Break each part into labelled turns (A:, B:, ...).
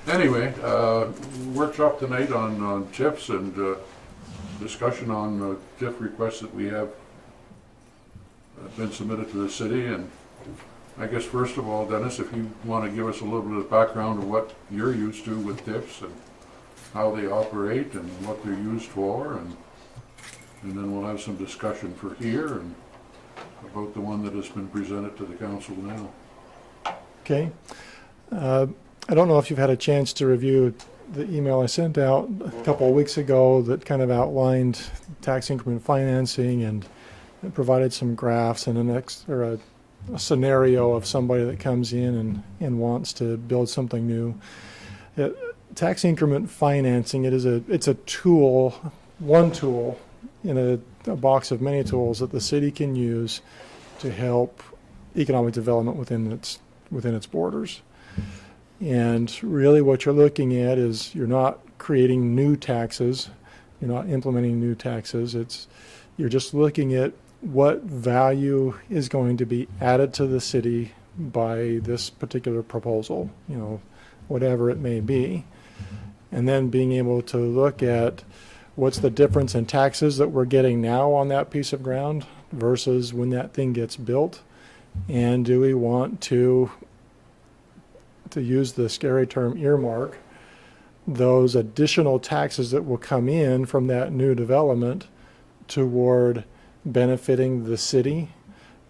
A: Anyway, workshop tonight on TIFs and discussion on TIF requests that we have been submitted to the city. And I guess first of all, Dennis, if you want to give us a little bit of background of what you're used to with TIFs and how they operate and what they're used for, and then we'll have some discussion for here and about the one that has been presented to the council now.
B: Okay. I don't know if you've had a chance to review the email I sent out a couple of weeks ago that kind of outlined tax increment financing and provided some graphs and a scenario of somebody that comes in and wants to build something new. Tax increment financing, it's a tool, one tool in a box of many tools that the city can use to help economic development within its borders. And really what you're looking at is you're not creating new taxes, you're not implementing new taxes, you're just looking at what value is going to be added to the city by this particular proposal, whatever it may be. And then being able to look at what's the difference in taxes that we're getting now on that piece of ground versus when that thing gets built. And do we want to use the scary term earmark those additional taxes that will come in from that new development toward benefiting the city,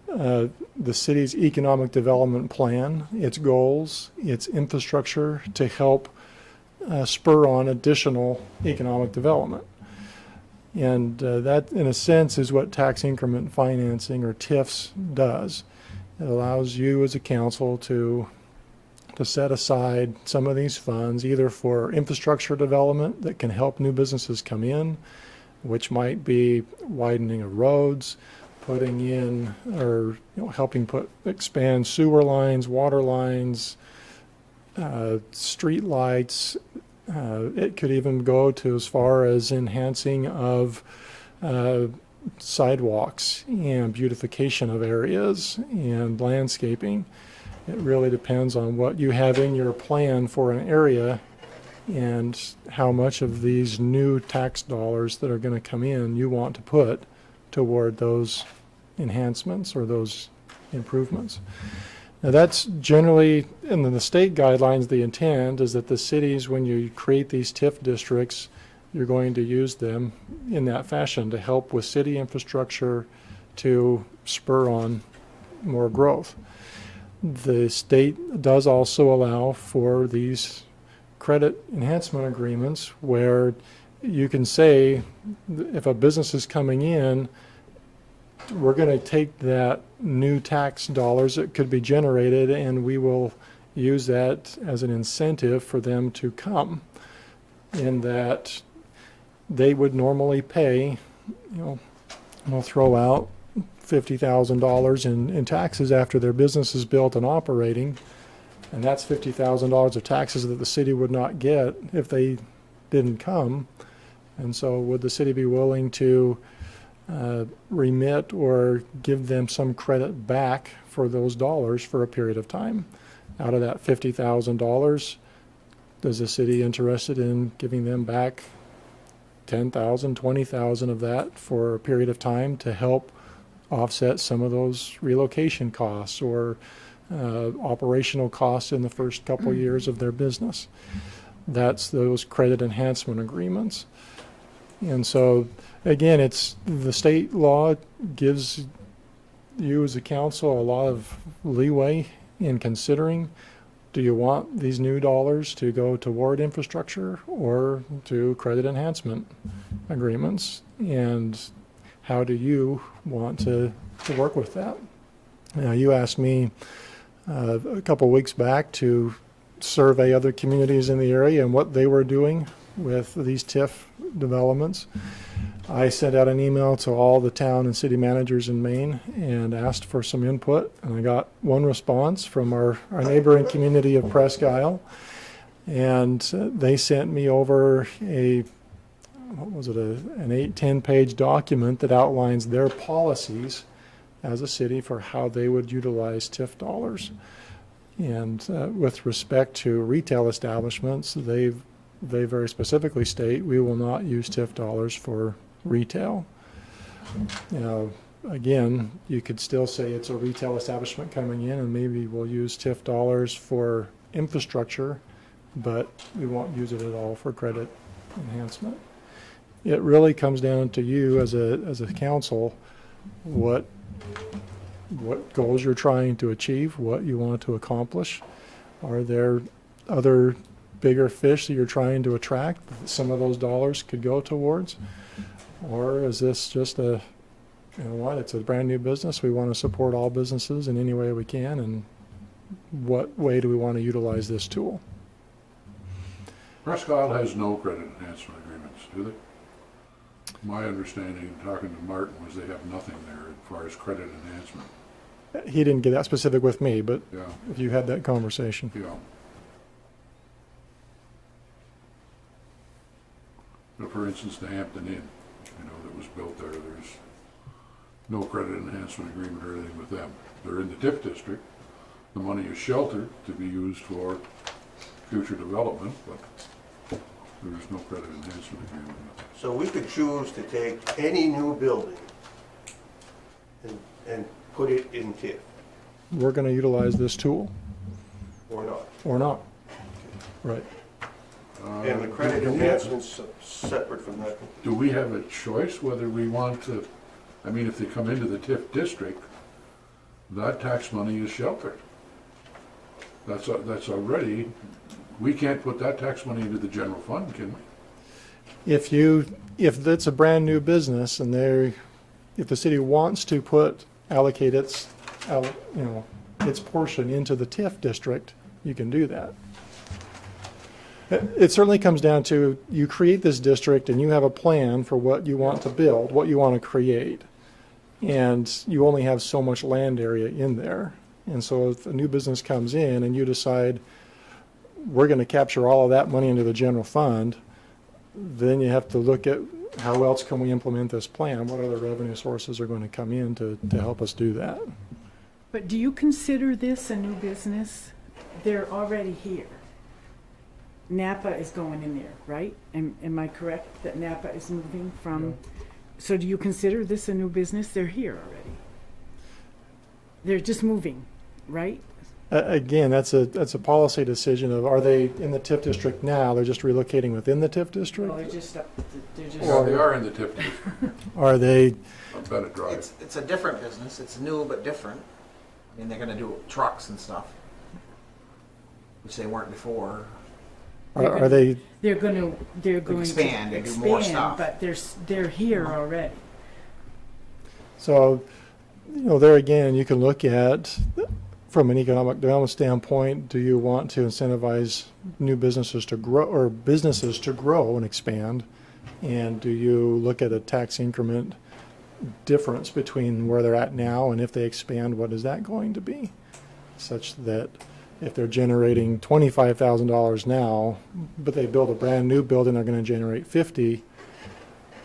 B: the city's economic development plan, its goals, its infrastructure to help spur on additional economic development. And that, in a sense, is what tax increment financing, or TIFs, does. It allows you as a council to set aside some of these funds either for infrastructure development that can help new businesses come in, which might be widening of roads, putting in or helping expand sewer lines, water lines, street lights. It could even go to as far as enhancing of sidewalks and beautification of areas and landscaping. It really depends on what you have in your plan for an area and how much of these new tax dollars that are going to come in you want to put toward those enhancements or those improvements. Now that's generally, in the state guidelines, the intent is that the cities, when you create these TIF districts, you're going to use them in that fashion to help with city infrastructure to spur on more growth. The state does also allow for these credit enhancement agreements where you can say if a business is coming in, we're going to take that new tax dollars that could be generated and we will use that as an incentive for them to come, in that they would normally pay, we'll throw out $50,000 in taxes after their business is built and operating, and that's $50,000 of taxes that the city would not get if they didn't come. And so would the city be willing to remit or give them some credit back for those dollars for a period of time? Out of that $50,000, is the city interested in giving them back 10,000, 20,000 of that for a period of time to help offset some of those relocation costs or operational costs in the first couple years of their business? That's those credit enhancement agreements. And so again, it's the state law gives you as a council a lot of leeway in considering, do you want these new dollars to go toward infrastructure or to credit enhancement agreements, and how do you want to work with that? Now, you asked me a couple weeks back to survey other communities in the area and what they were doing with these TIF developments. I sent out an email to all the town and city managers in Maine and asked for some input, and I got one response from our neighboring community of Presque Isle, and they sent me over an 8-10 page document that outlines their policies as a city for how they would utilize TIF dollars. And with respect to retail establishments, they very specifically state we will not use TIF dollars for retail. You know, again, you could still say it's a retail establishment coming in and maybe we'll use TIF dollars for infrastructure, but we won't use it at all for credit enhancement. It really comes down to you as a council, what goals you're trying to achieve, what you want to accomplish. Are there other bigger fish that you're trying to attract that some of those dollars could go towards? Or is this just you know what, it's a brand new business, we want to support all businesses in any way we can, and what way do we want to utilize this tool?
A: Presque Isle has no credit enhancement agreements, do they? My understanding, talking to Martin, was they have nothing there as far as credit enhancement.
B: He didn't get that specific with me, but
A: Yeah,
B: if you had that conversation.
A: yeah. But for instance, the Hampton Inn, you know, that was built there, there's no credit enhancement agreement or anything with them. They're in the TIF district. The money is sheltered to be used for future development, but there's no credit enhancement agreement.
C: So we could choose to take any new building and put it in TIF,
B: We're going to utilize this tool
C: or not.
B: or not. Right.
C: And the credit enhancement's separate from that.
A: Do we have a choice whether we want to, I mean, if they come into the TIF district, that tax money is sheltered. That's already, we can't put that tax money into the general fund, can we?
B: If it's a brand new business and if the city wants to allocate its portion into the TIF district, you can do that. It certainly comes down to, you create this district and you have a plan for what you want to build, what you want to create. And you only have so much land area in there. And so if a new business comes in and you decide, we're going to capture all of that money into the general fund, then you have to look at how else can we implement this plan? What other revenue sources are going to come in to help us do that?
D: But do you consider this a new business? They're already here. Napa is going in there, right? Am I correct that Napa is moving from? So do you consider this a new business? They're here already. They're just moving, right?
B: Again, that's a policy decision of, are they in the TIF district now? They're just relocating within the TIF district?
D: Well, they're just
A: Well, they are in the TIF district
B: Are they?
A: on Bennett Drive.
E: It's a different business. It's new but different. I mean, they're going to do trucks and stuff, which they weren't before.
B: Are they?
D: They're going
E: Expand
D: to
E: and do more stuff.
D: But they're here already.
B: So, there again, you can look at, from an economic development standpoint, do you want to incentivize new businesses to grow, or businesses to grow and expand? And do you look at a tax increment difference between where they're at now and if they expand, what is that going to be? Such that if they're generating $25,000 now, but they build a brand new building, they're going to generate 50.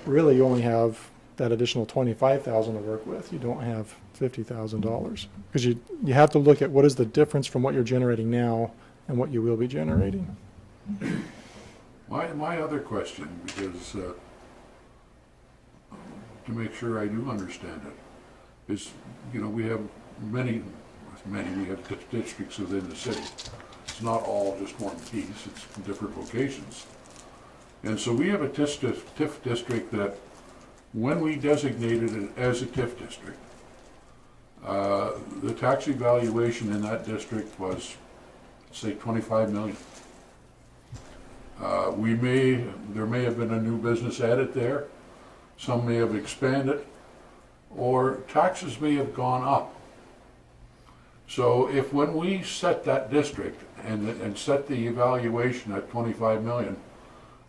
B: Really, you only have that additional 25,000 to work with. You don't have $50,000 because you have to look at what is the difference from what you're generating now and what you will be generating.
A: My other question, because to make sure I do understand it, is, we have many, we have districts within the city. It's not all just one piece, it's different locations. And so we have a TIF district that, when we designated it as a TIF district, the tax evaluation in that district was, say, 25 million. There may have been a new business added there, some may have expanded, or taxes may have gone up. So if when we set that district and set the evaluation at 25 million,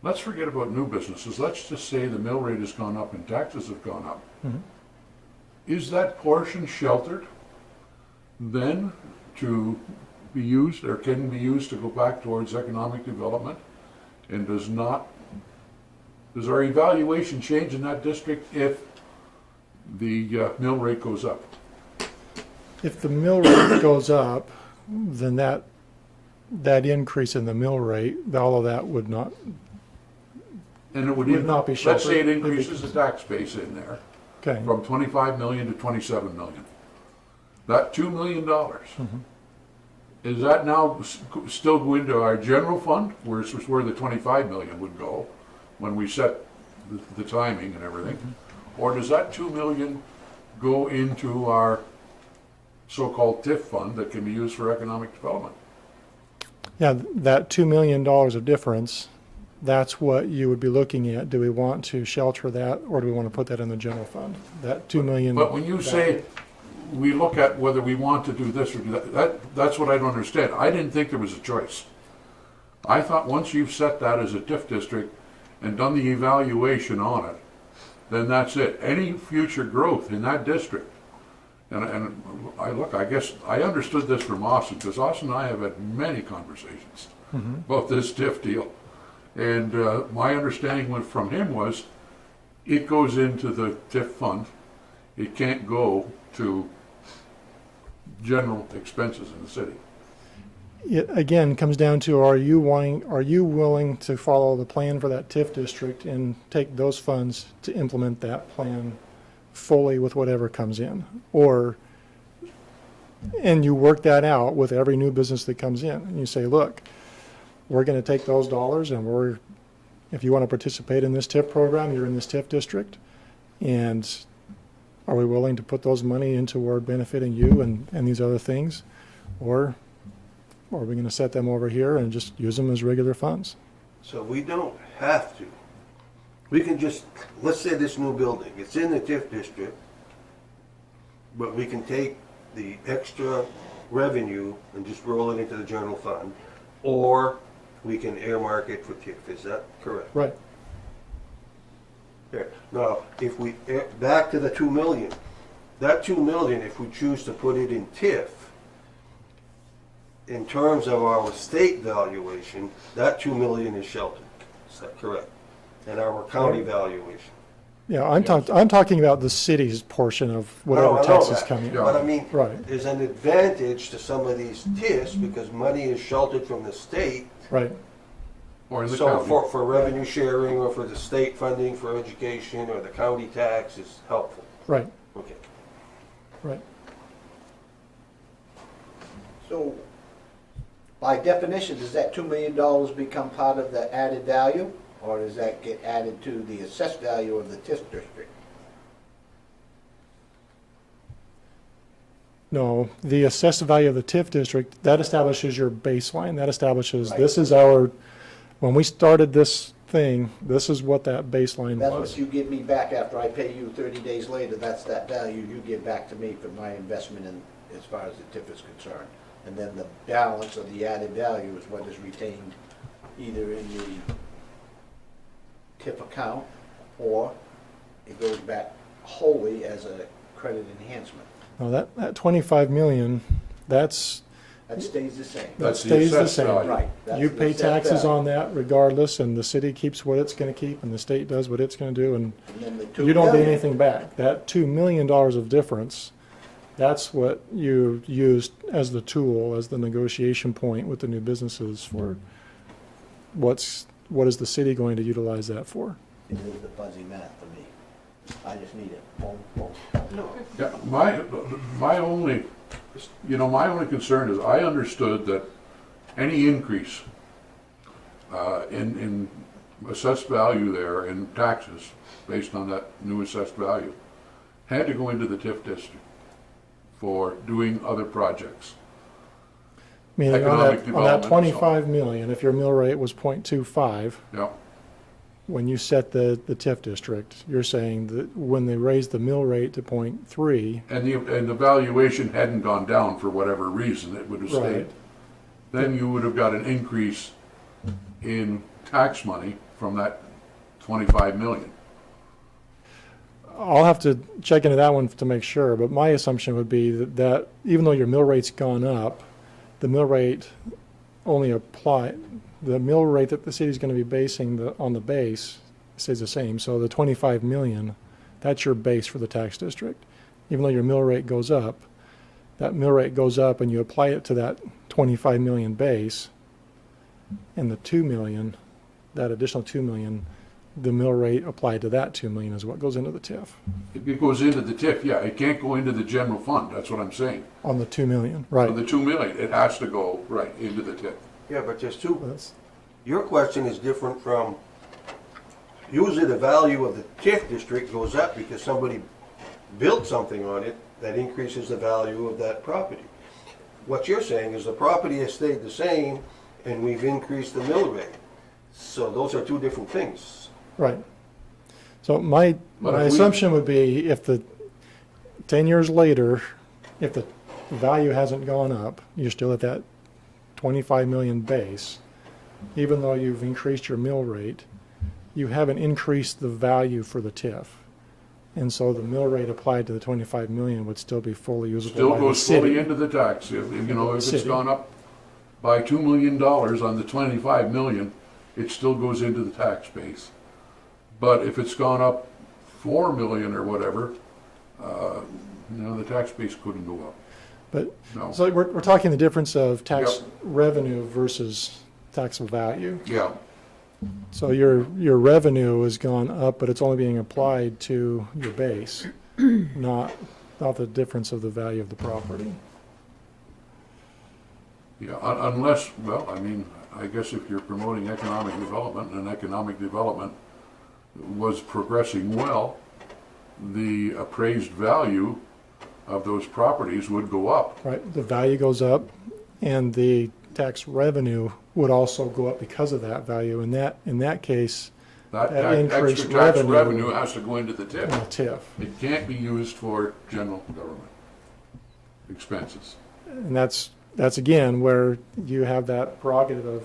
A: let's forget about new businesses, let's just say the mill rate has gone up and taxes have gone up.
B: Mm-hmm.
A: Is that portion sheltered then to be used, or can be used to go back towards economic development? And does our evaluation change in that district if the mill rate goes up?
B: If the mill rate goes up, then that increase in the mill rate, all of that would not,
A: And it would
B: Would not be
A: let's say it
B: sheltered.
A: increases the tax base in there
B: okay.
A: from 25 million to 27 million. That $2 million, is that now still go into our general fund, where this was where the 25 million would go when we set the timing and everything? Or does that 2 million go into our so-called TIF fund that can be used for economic development?
B: Yeah, that $2 million of difference, that's what you would be looking at. Do we want to shelter that, or do we want to put that in the general fund? That 2 million.
A: But when you say we look at whether we want to do this or do that, that's what I don't understand. I didn't think there was a choice. I thought once you've set that as a TIF district and done the evaluation on it, then that's it. Any future growth in that district, and I guess I understood this from Austin, because Austin and I have had many conversations about this TIF deal. And my understanding from him was it goes into the TIF fund. It can't go to general expenses in the city.
B: It again comes down to, are you willing to follow the plan for that TIF district and take those funds to implement that plan fully with whatever comes in? And you work that out with every new business that comes in, and you say, look, we're going to take those dollars, and if you want to participate in this TIF program, you're in this TIF district, and are we willing to put those money into toward benefiting you and these other things? Or are we going to set them over here and just use them as regular funds?
C: So we don't have to. We can just, let's say this new building, it's in the TIF district, but we can take the extra revenue and just roll it into the general fund, or we can earmark it for TIF. Is that correct?
B: Right.
C: There. Now, if we, back to the 2 million, that 2 million, if we choose to put it in TIF, in terms of our state valuation, that 2 million is sheltered. Is that correct? And our county valuation.
B: Yeah, I'm talking about the city's portion of whatever
C: I know
B: taxes
C: that.
B: come in.
C: But I mean,
B: Right.
C: there's an advantage to some of these TIFs because money is sheltered from the state.
B: Right.
A: Or in the
C: So
A: county.
C: for revenue sharing or for the state funding for education or the county tax is helpful.
B: Right.
C: Okay.
B: Right.
F: So, by definition, does that $2 million become part of the added value? Or does that get added to the assessed value of the TIF district?
B: No, the assessed value of the TIF district, that establishes your baseline. That establishes,
F: Right.
B: this is when we started this thing, this is what that baseline
F: That's
B: was.
F: what you give me back after I pay you 30 days later. That's that value you give back to me for my investment in, as far as the TIF is concerned. And then the balance of the added value is what is retained either in the TIF account or it goes back wholly as a credit enhancement.
B: Now, that 25 million,
F: That stays the same.
B: that
A: That's the
B: stays the
A: assessed
B: same.
A: value.
F: Right. that's
B: You
F: the
B: pay
F: assessed
B: taxes
F: value.
B: on that regardless, and the city keeps what it's going to keep, and the state does what it's going to do, and
F: And then the 2
B: you don't get
F: million.
B: anything back. That $2 million of difference, that's what you used as the tool, as the negotiation point with the new businesses for what is the city going to utilize that for?
F: It is the fuzzy math for me. I just need it. Boom, boom.
C: No.
A: Yeah, my only concern is I understood that any increase in assessed value there in taxes based on that new assessed value had to go into the TIF district for doing other projects.
B: Meaning
A: Economic
B: on
A: development
B: that
A: and
B: 25 million, if your mill rate was 0.25,
A: Yeah,
B: when you set the TIF district, you're saying that when they raised the mill rate to 0.3,
A: and the valuation hadn't gone down for whatever reason, it would have stayed.
B: right,
A: Then you would have got an increase in tax money from that 25 million.
B: I'll have to check into that one to make sure, but my assumption would be that even though your mill rate's gone up, the mill rate the mill rate that the city's going to be basing on the base stays the same. So the 25 million, that's your base for the tax district. Even though your mill rate goes up, that mill rate goes up and you apply it to that 25 million base, and the 2 million, that additional 2 million, the mill rate applied to that 2 million is what goes into the TIF
A: It goes into the TIF, yeah, it can't go into the general fund, that's what I'm saying.
B: on the 2 million,
A: For
B: right?
A: the 2 million, it has to go, right, into the TIF.
C: Yeah, but there's two,
B: That's,
C: your question is different from, usually the value of the TIF district goes up because somebody built something on it that increases the value of that property. What you're saying is the property has stayed the same and we've increased the mill rate. So those are two different things.
B: right. So my
A: But if we-
B: assumption would be if the 10 years later, if the value hasn't gone up, you're still at that 25 million base, even though you've increased your mill rate, you haven't increased the value for the TIF. And so the mill rate applied to the 25 million would still be fully usable
A: Still
B: by the
A: goes fully
B: city.
A: into the tax, if it's
B: City.
A: gone up by $2 million on the 25 million, it still goes into the tax base. But if it's gone up 4 million or whatever, the tax base couldn't go up,
B: But,
A: no.
B: so we're talking the difference of tax
A: Yep.
B: revenue versus taxable value.
A: Yeah,
B: So your revenue has gone up, but it's only being applied to your base, not the difference of the value of the property.
A: yeah, unless, well, I mean, I guess if you're promoting economic development and economic development was progressing well, the appraised value of those properties would go up.
B: Right, the value goes up, and the tax revenue would also go up because of that value. In that case,
A: That
B: That increased
A: extra tax
B: revenue-
A: revenue has to go into the
B: in the
A: TIF.
B: TIF.
A: It can't be used for general government expenses.
B: And that's again where you have that prerogative of,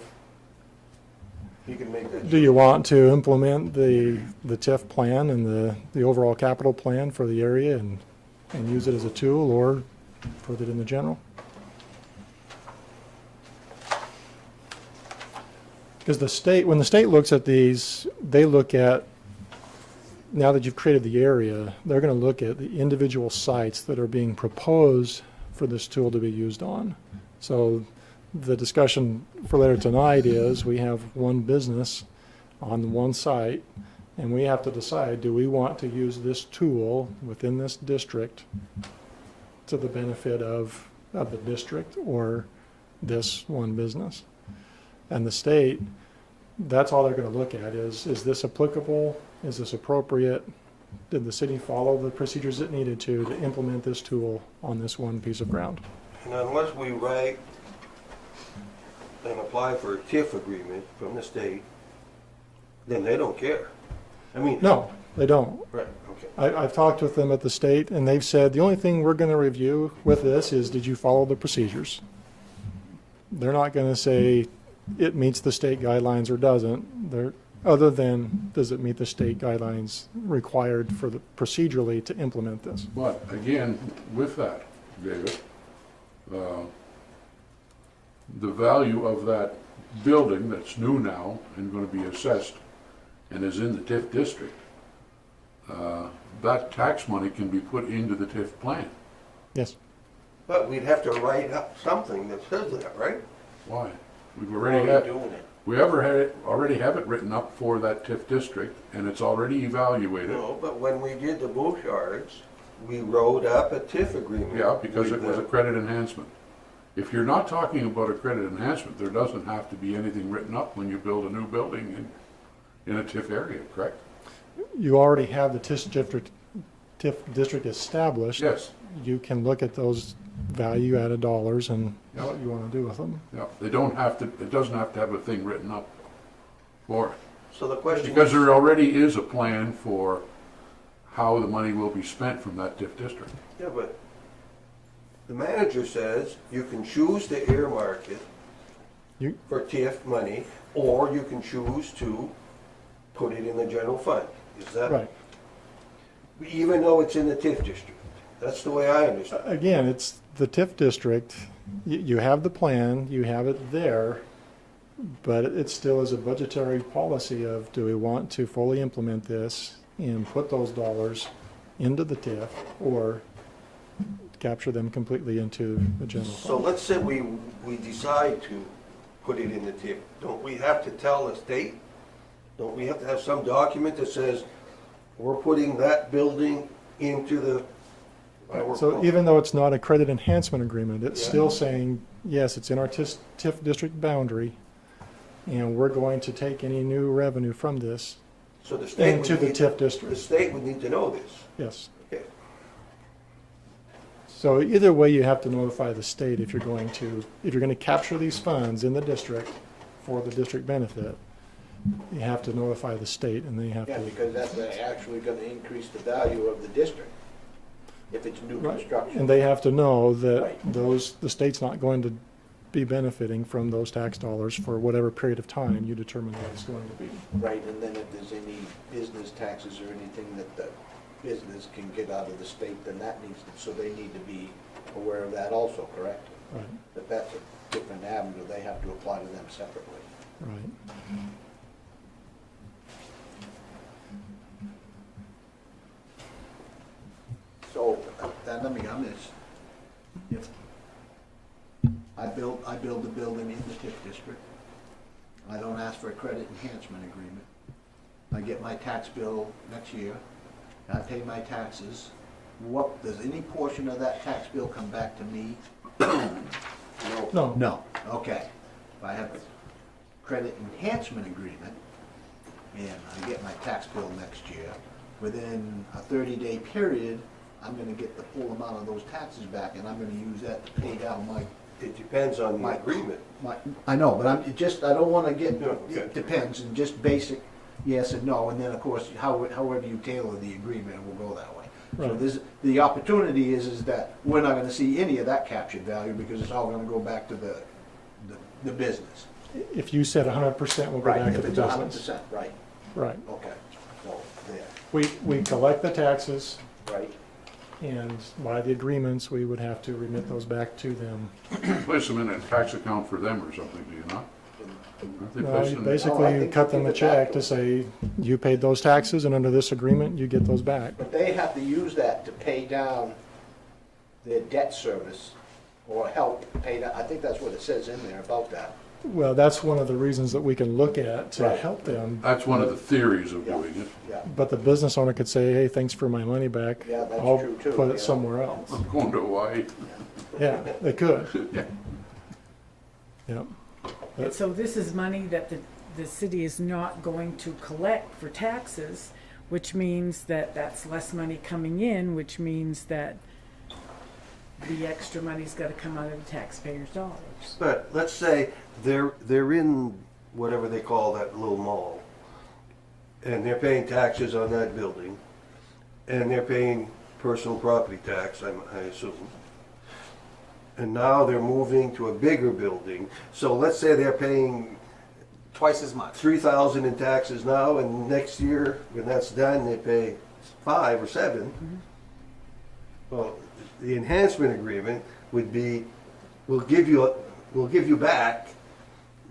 C: You can make that.
B: do you want to implement the TIF plan and the overall capital plan for the area and use it as a tool, or put it in the general? Because when the state looks at these, they look at, now that you've created the area, they're going to look at the individual sites that are being proposed for this tool to be used on. So the discussion for later tonight is we have one business on one site, and we have to decide, do we want to use this tool within this district to the benefit of the district or this one business? And the state, that's all they're going to look at is this applicable? Is this appropriate? Did the city follow the procedures it needed to implement this tool on this one piece of ground?
C: And unless we write and apply for a TIF agreement from the state, then they don't care. I mean.
B: No, they don't.
C: Right, okay.
B: I've talked with them at the state, and they've said the only thing we're going to review with this is, did you follow the procedures? They're not going to say it meets the state guidelines or doesn't. Other than, does it meet the state guidelines required for the procedurally to implement this?
A: But again, with that, David, the value of that building that's new now and going to be assessed and is in the TIF district, that tax money can be put into the TIF plan.
B: Yes.
C: But we'd have to write up something that says that, right?
A: Why? We've
C: Or
A: already
C: are
A: had,
C: we doing it?
A: we already have it written up for that TIF district, and it's already evaluated.
C: No, but when we did the Bouchards, we wrote up a TIF agreement.
A: Yeah, because it
C: with
A: was a
C: them.
A: credit enhancement. If you're not talking about a credit enhancement, there doesn't have to be anything written up when you build a new building in a TIF area, correct?
B: You already have the TIF district established.
A: Yes,
B: You can look at those value-added dollars and
A: Yeah.
B: what you want to do with them.
A: yeah, they don't have to, it doesn't have to have a thing written up for it.
C: So the question
A: Because
C: is,
A: there already is a plan for how the money will be spent from that TIF district.
C: yeah, but the manager says you can choose to earmark it
B: You-
C: for TIF money, or you can choose to put it in the general fund. Is that?
B: Right.
C: Even though it's in the TIF district. That's the way I understand it.
B: Again, it's the TIF district. You have the plan, you have it there, but it still is a budgetary policy of, do we want to fully implement this and put those dollars into the TIF, or capture them completely into the general
C: So
B: fund.
C: let's say we decide to put it in the TIF. Don't we have to tell the state? Don't we have to have some document that says we're putting that building into the?
B: So even though it's not a credit enhancement agreement, it's
C: Yeah.
B: still saying, yes, it's in our TIF district boundary, and we're going to take any new revenue from this
C: So the state
B: into
C: would
B: the
C: need,
B: TIF
C: the
B: district.
C: state would need to know this.
B: Yes.
C: Okay.
B: So either way, you have to notify the state if you're going to capture these funds in the district for the district benefit. You have to notify the state, and they have
F: Yeah,
B: to.
F: because that's actually gonna increase the value of the district, if it's new
B: Right.
F: construction.
B: And they have to know that
F: Right.
B: the state's not going to be benefiting from those tax dollars for whatever period of time you determine that it's going to be.
F: Right, and then if there's any business taxes or anything that the business can get out of the state, then that needs to, so they need to be aware of that also, correct?
B: Right,
F: But that's a different avenue, they have to apply to them separately.
B: right.
F: So, then let me, if I build the building in the TIF district, I don't ask for a credit enhancement agreement. I get my tax bill next year, I pay my taxes. What, does any portion of that tax bill come back to me?
B: No.
F: No. Okay. If I have a credit enhancement agreement, and I get my tax bill next year, within a 30-day period, I'm gonna get the full amount of those taxes back, and I'm gonna use that to pay down my,
C: It depends on the
F: My-
C: agreement.
F: I know, but I don't wanna get,
C: No, okay.
F: it depends, and just basic yes and no, and then, of course, however you tailor the agreement will go that way. So
B: Right.
F: the opportunity is that we're not gonna see any of that captured value, because it's all gonna go back to the business.
B: If you said 100% will go back to
F: If
B: the
F: it's 100%,
B: business.
F: right,
B: Right.
F: okay, so, there,
B: We collect the taxes,
F: right.
B: and by the agreements, we would have to remit those back to them.
A: Place them in a tax account for them or something, do you not? Aren't they
B: No,
A: placed
B: you
A: in-
F: Oh, I
B: basically
F: think
B: cut
F: we
B: them a
F: give it back
B: check
F: to
B: to say, you paid those taxes, and under this agreement, you get those back.
F: But they have to use that to pay down their debt service, or help pay down, I think that's what it says in there about that.
B: Well, that's one of the reasons that we can look at to
F: Right.
B: help them.
A: That's one of the theories of
F: Yeah.
A: doing it.
F: Yeah,
B: But the business owner could say, hey, thanks for my money back.
F: Yeah, that's
B: I'll
F: true, too,
B: put
F: yeah.
B: it somewhere else.
A: I'm going to Hawaii.
B: Yeah, they could.
A: Yeah.
B: Yeah.
D: And so this is money that the city is not going to collect for taxes, which means that that's less money coming in, which means that the extra money's gotta come out of the taxpayers' dollars.
C: But let's say they're in whatever they call that little mall, and they're paying taxes on that building, and they're paying personal property tax, I assume. And now they're moving to a bigger building, so let's say they're paying
E: Twice as much.
C: 3,000 in taxes now, and next year, when that's done, they pay 5 or 7. Well, the enhancement agreement would be, we'll give you back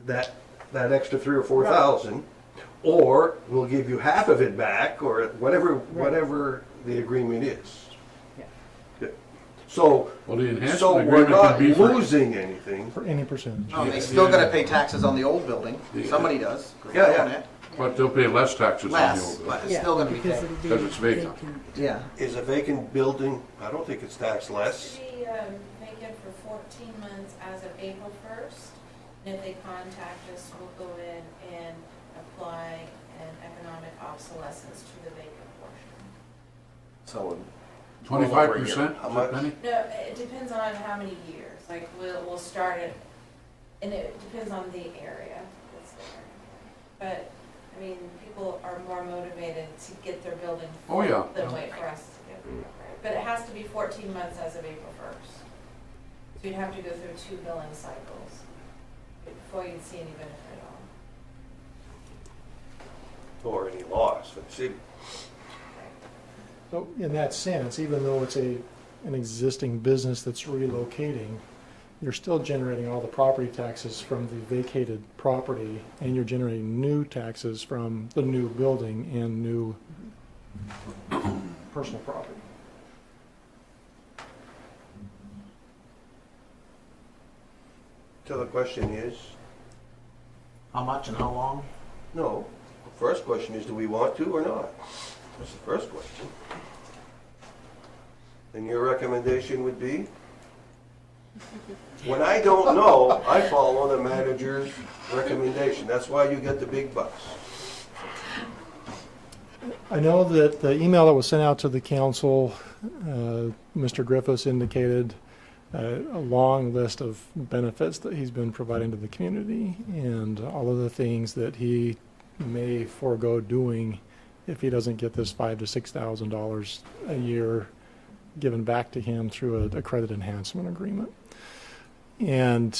C: that extra 3 or 4,000, or we'll give you half of it back, or whatever the agreement is.
D: Yeah.
C: Good. So,
A: Well, the
C: so
A: enhancement
C: we're
A: agreement
C: not
A: can be for,
C: losing anything.
B: For any percentage.
E: Oh, they still gotta pay taxes on the old building,
A: Yeah.
E: somebody does. 'cause
C: Yeah,
E: they
C: yeah.
E: own it.
A: but they'll pay less taxes on the
E: Less,
A: old
E: but
A: building.
E: it's still gonna be
D: Because
E: paid.
D: it'll be
A: Because it's vacant.
E: Yeah.
C: Is a vacant building, I don't think it's taxed less.
G: Should be vacant for 14 months as of April 1st. And if they contact us, we'll go in and apply an economic obsolescence to the vacant portion.
E: So.
A: 25%,
C: How
A: is
C: much?
A: that Penny?
G: No, it depends on how many years. Like, we'll start it, and it depends on the area that's there. But, I mean, people are more motivated to get their building
A: Oh,
G: full
A: yeah.
G: than wait for us to get it. But it has to be 14 months as of April 1st. So you'd have to go through 2 billing cycles before you'd see any benefit at all.
C: Or any loss for the city.
B: So in that sense, even though it's an existing business that's relocating, you're still generating all the property taxes from the vacated property, and you're generating new taxes from the new building and new personal property.
C: So the question is,
E: How much and how long?
C: no, the first question is, do we want to or not? That's the first question. And your recommendation would be? When I don't know, I follow the manager's recommendation. That's why you get the big bucks.
B: I know that the email that was sent out to the council, Mr. Griffiths indicated a long list of benefits that he's been providing to the community and all of the things that he may forego doing if he doesn't get this $5,000 to $6,000 a year given back to him through a credit enhancement agreement. And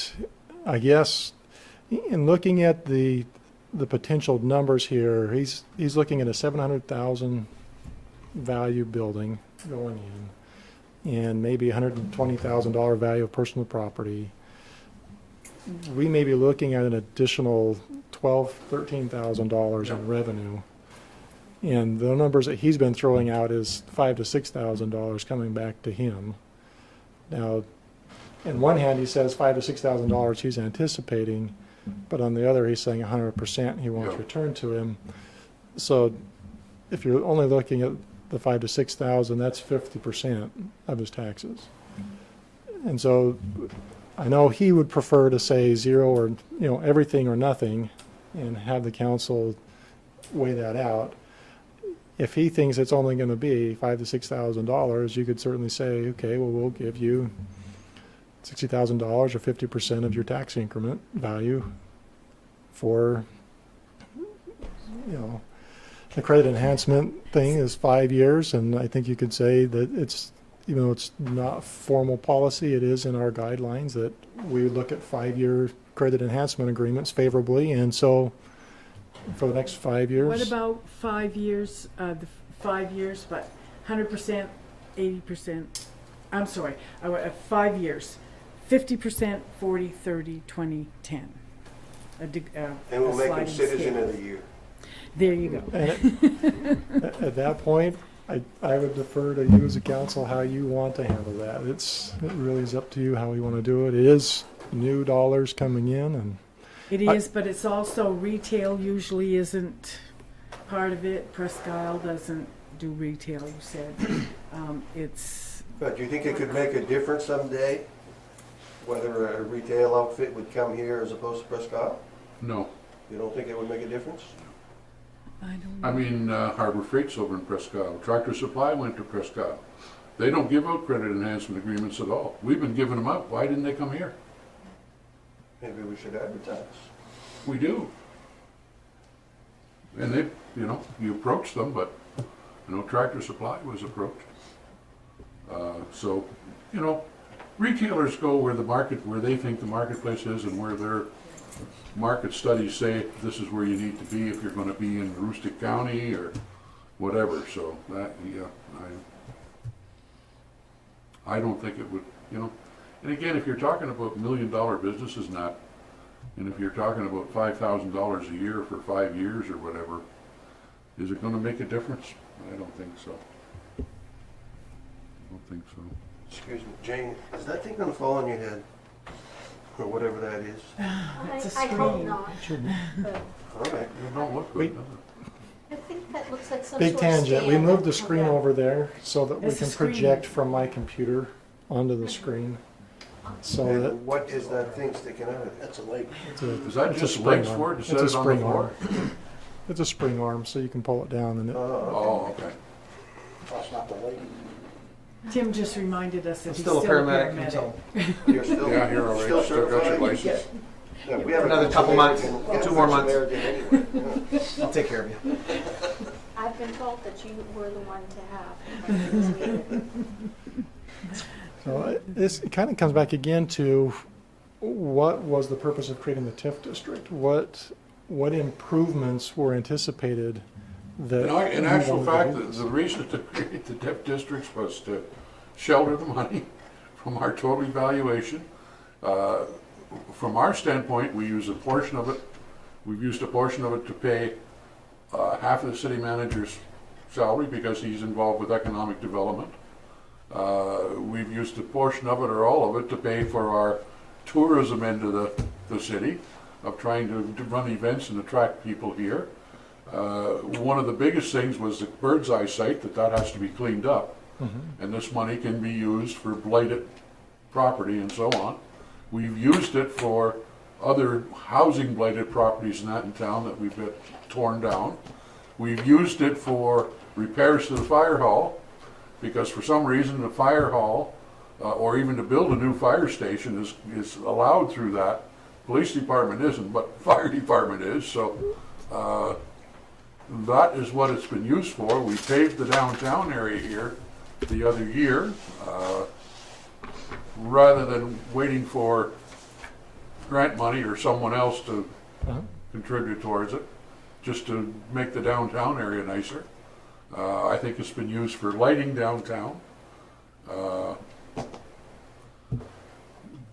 B: I guess in looking at the potential numbers here, he's looking at a $700,000 value building going in, and maybe $120,000 value of personal property. We may be looking at an additional $12,000, $13,000 in revenue. And the numbers that he's been throwing out is $5,000 to $6,000 coming back to him. Now, in one hand, he says $5,000 to $6,000 he's anticipating, but on the other, he's saying 100% he wants
A: Yeah.
B: returned to him. So, if you're only looking at the $5,000 to $6,000, that's 50% of his taxes. And so, I know he would prefer to say zero or everything or nothing, and have the council weigh that out. If he thinks it's only going to be $5,000 to $6,000, you could certainly say, okay, well, we'll give you $60,000 or 50% of your tax increment value for, the credit enhancement thing is 5 years, and I think you could say that it's, even though it's not formal policy, it is in our guidelines that we look at 5-year credit enhancement agreements favorably, and so for the next 5 years.
D: What about 5 years, the 5 years, but 100%, 80%, I'm sorry, 5 years, 50%, 40, 30, 20, 10.
C: And we'll make him
D: sliding
C: citizen
D: scale.
C: of the year.
D: There you go.
B: And at that point, I would defer to you as a council how you want to handle that. It really is up to you how you want to do it. It is new dollars coming in, and
D: It is, but it's also retail usually isn't part of it. Presque Isle doesn't do retail, you said. It's,
C: But do you think it could make a difference someday, whether a retail outfit would come here as opposed to Presque Isle?
A: No.
C: You don't think it would make a difference?
D: I don't know.
A: I mean, Harbor Freight's over in Presque Isle. Tractor Supply went to Presque Isle. They don't give out credit enhancement agreements at all. We've been giving them out. Why didn't they come here?
C: Maybe we should advertise.
A: We do. And they, you approach them, but, Tractor Supply was approached. So, retailers go where they think the marketplace is and where their market studies say this is where you need to be if you're gonna be in Aroostook County or whatever, so that, I don't think it would, and again, if you're talking about $1 million businesses, and if you're talking about $5,000 a year for 5 years or whatever, is it gonna make a difference? I don't think so.
C: Excuse me, Jane, is that thing gonna fall on your head? Or whatever that is?
D: It's a
H: I hope
D: screen.
H: not. But
C: All right.
A: It don't look
B: Wait.
A: good, does it?
H: I think that looks like some
B: big
H: sort of
B: tangent. We
H: stand.
B: moved the screen
H: Okay.
B: over there so that we
D: It's a
B: can
D: screen.
B: project from my computer onto the screen. So that
C: And what is that thing sticking out of it?
F: That's a lake.
B: it's a,
A: Is that
B: it's a
A: just
B: spring
A: legs
B: arm.
A: for it to
B: It's
A: set
B: a
A: it on the
B: spring
A: floor?
B: arm. It's a spring arm, so you can pull it down and it.
A: Oh, okay.
F: That's not the lake.
D: Tim just reminded us that
E: I'm
D: he's
E: still a paramedic until
C: You're still,
A: Yeah, you're all right.
C: still
A: Still got your
C: certified?
A: license.
C: Yeah, we have
E: Another
C: a
E: couple months,
C: Samaritan-
E: 2 more months.
C: Samaritan anyway, yeah.
E: I'll take care of you.
H: I've been told that you were the one to have.
B: So this kind of comes back again to what was the purpose of creating the TIF district? What improvements were anticipated that?
A: In
B: we
A: actual
B: wanted to
A: fact,
B: do this?
A: the reason to create the TIF districts was to shelter the money from our total evaluation. From our standpoint, we use a portion of it, we've used a portion of it to pay half of the city manager's salary because he's involved with economic development. We've used a portion of it or all of it to pay for our tourism into the city, of trying to run events and attract people here. One of the biggest things was the bird's eye site, that has to be cleaned up. And this money can be used for blighted property and so on. We've used it for other housing blighted properties in that in town that we've got torn down. We've used it for repairs to the fire hall, because for some reason the fire hall, or even to build a new fire station is allowed through that. Police department isn't, but fire department is, so that is what it's been used for. We paved the downtown area here the other year, rather than waiting for grant money or someone else to contribute towards it, just to make the downtown area nicer. I think it's been used for lighting downtown.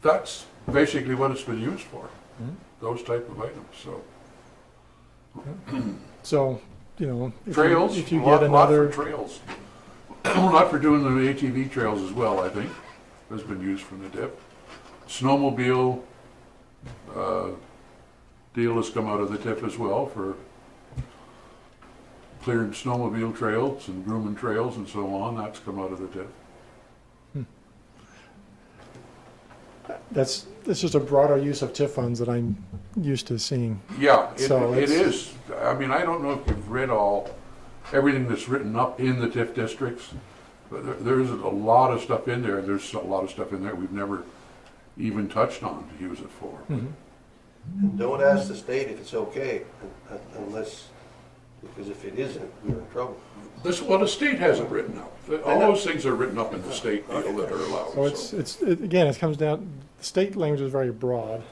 A: That's basically what it's been used for, those type of items, so.
B: So, you know,
A: Trails,
B: if you
A: lot
B: get another,
A: for trails. Lot for doing the ATV trails as well, I think, has been used from the dip. Snowmobile deal has come out of the TIF as well for clearing snowmobile trails and grooming trails and so on. That's come out of the TIF.
B: that's just a broader use of TIF funds that I'm used to seeing.
A: Yeah,
B: So
A: it
B: it's-
A: is. I mean, I don't know if you've read everything that's written up in the TIF districts, but there's a lot of stuff in there. There's a lot of stuff in there we've never even touched on to use it for.
C: And don't ask the state if it's okay, unless, because if it isn't, we're in trouble.
A: Well, the state has it written up. All those things are written up in the state deal that are allowed.
B: So again, it comes down, the state language is very broad.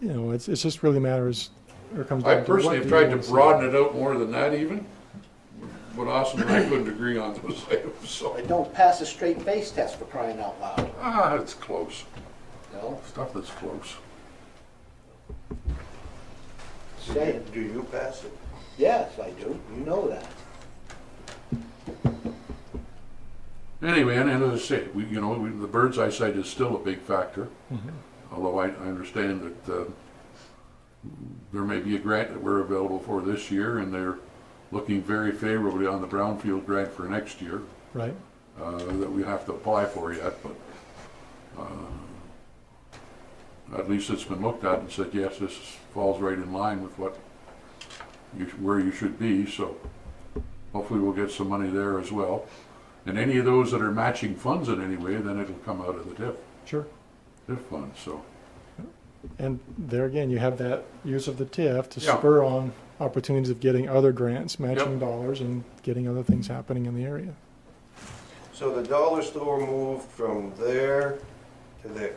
B: You know, it's just really matters, or comes
A: I
B: down to
A: personally
B: what
A: have
B: do you
A: tried to
B: want see.
A: broaden it out more than that even, but Austin and I couldn't agree on those items, so.
F: But don't pass a straight face test for crying out loud,
A: It's close.
F: you know?
A: Stuff that's close.
F: Saying,
C: Do you pass it?
F: yes, I do, you know that.
A: Anyway, and as I say, the bird's eye sight is still a big factor. Although I understand that there may be a grant that we're available for this year, and they're looking very favorably on the brownfield grant for next year,
B: Right,
A: that we have to apply for yet, but at least it's been looked at and said, yes, this falls right in line with where you should be, so hopefully we'll get some money there as well. And any of those that are matching funds in any way, then it'll come out of the
B: sure.
A: TIF fund, so.
B: And there again, you have that use of the TIF to
A: Yeah.
B: spur on opportunities of getting other grants, matching
A: Yep.
B: dollars, and getting other things happening in the area.
C: So the dollar store moved from there to there.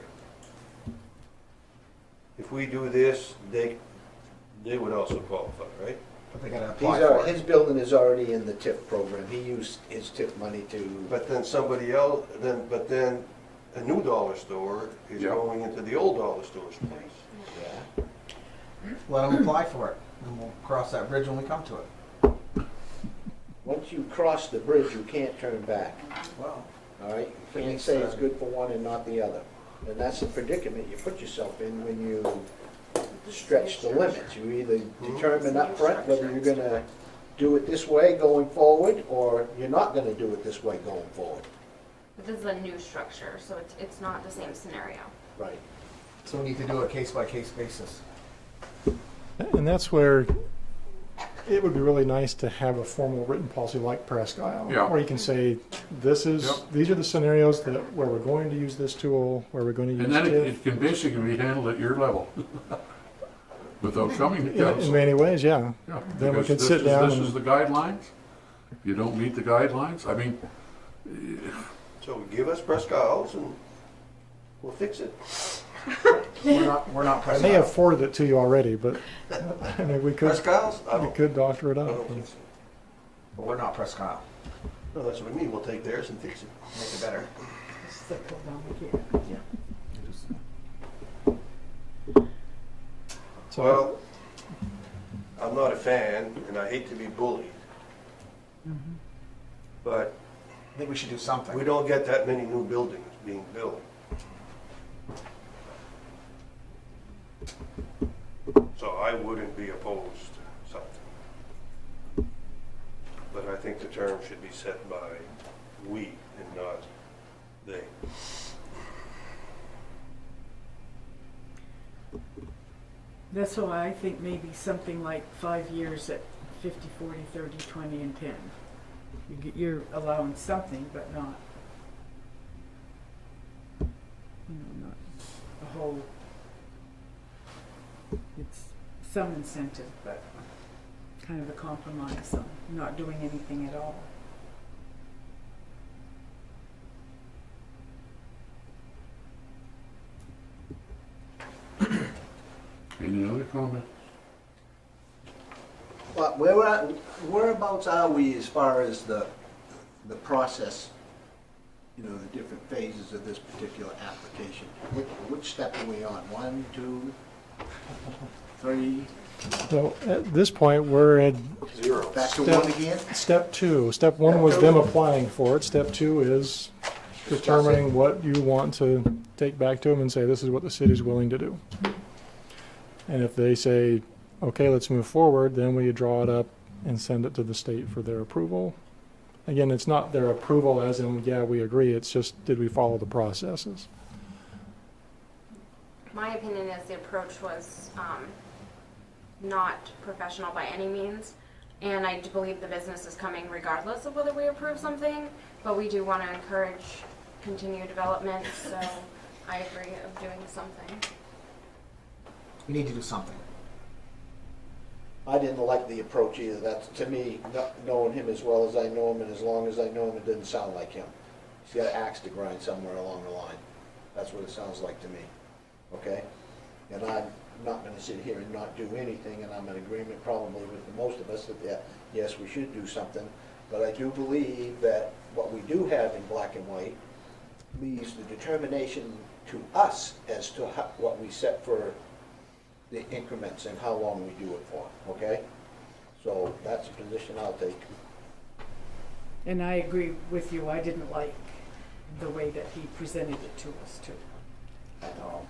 C: If we do this, they would also qualify, right?
E: But they gotta apply for
F: His
E: it.
F: building is already in the TIF program, he used his TIF money to,
C: But then somebody else, but then a new dollar store is
A: Yeah.
C: going into the old dollar store's place.
F: yeah.
E: Let them apply for it, and we'll cross that bridge when we come to it.
F: Once you cross the bridge, you can't turn back,
E: Well,
F: all right? You can't
E: makes
F: say it's
E: sense.
F: good for one and not the other. And that's the predicament you put yourself in when you stretch the limits. You either determine up front whether you're gonna do it this way going forward, or you're not gonna do it this way going forward.
I: But this is a new structure, so it's not the same scenario.
F: Right.
E: so we need to do a case-by-case basis.
B: And that's where it would be really nice to have a formal written policy like Presque Isle,
A: Yeah.
B: where you can say,
A: Yep.
B: these are the scenarios where we're going to use this tool, where we're going to use
A: And then
B: TIF.
A: it can basically be handled at your level without coming to
B: In
A: council.
B: many ways, yeah.
A: Yeah,
B: Then we
A: because
B: can
A: this
B: sit
A: is-
B: down
A: This
B: and-
A: is the guidelines. If you don't meet the guidelines, I mean,
C: So give us Presque Isles and we'll fix it.
E: We're not
B: I
E: pressing.
B: may have forwarded it to you already, but I mean, we
C: Presque Isles?
B: could doctor it
C: I
B: up.
C: don't think so.
E: But we're not Presque Isle.
C: No, that's what I mean, we'll take theirs and fix it.
E: Make it better.
D: Circle down here.
B: So,
C: Well, I'm not a fan, and I hate to be bullied, but
E: I think we should do something.
C: we don't get that many new buildings being built. wouldn't be opposed to something. But I think the term should be set by we and not they.
D: That's why I think maybe something like 5 years at 50, 40, 30, 20, and 10. You're allowing something, but not, not a whole, it's some incentive, but kind of a compromise on not doing anything at all.
A: Any other comments?
F: But whereabouts are we as far as the process, you know, the different phases of this particular application? Which step are we on? 1, 2, 3?
B: So at this point, we're at
C: Zero.
F: Back to
B: Step-
F: 1 again?
B: step 2. Step 1 was them applying for it. Step 2 is determining what you want to take back to them and say, this is what the city's willing to do. And if they say, okay, let's move forward, then we draw it up and send it to the state for their approval. Again, it's not their approval as in, yeah, we agree, it's just, did we follow the processes?
I: My opinion is the approach was not professional by any means, and I do believe the business is coming regardless of whether we approve something, but we do want to encourage continued development, so I agree of doing something.
E: We need to do something.
F: I didn't like the approach either. That's, to me, not knowing him as well as I know him, and as long as I know him, it didn't sound like him. He's got an axe to grind somewhere along the line. That's what it sounds like to me, okay? And I'm not gonna sit here and not do anything, and I'm in agreement probably with most of us that, yes, we should do something, but I do believe that what we do have in black and white leaves the determination to us as to what we set for the increments and how long we do it for, okay? So that's a position I'll take.
D: And I agree with you, I didn't like the way that he presented it to us too, at all.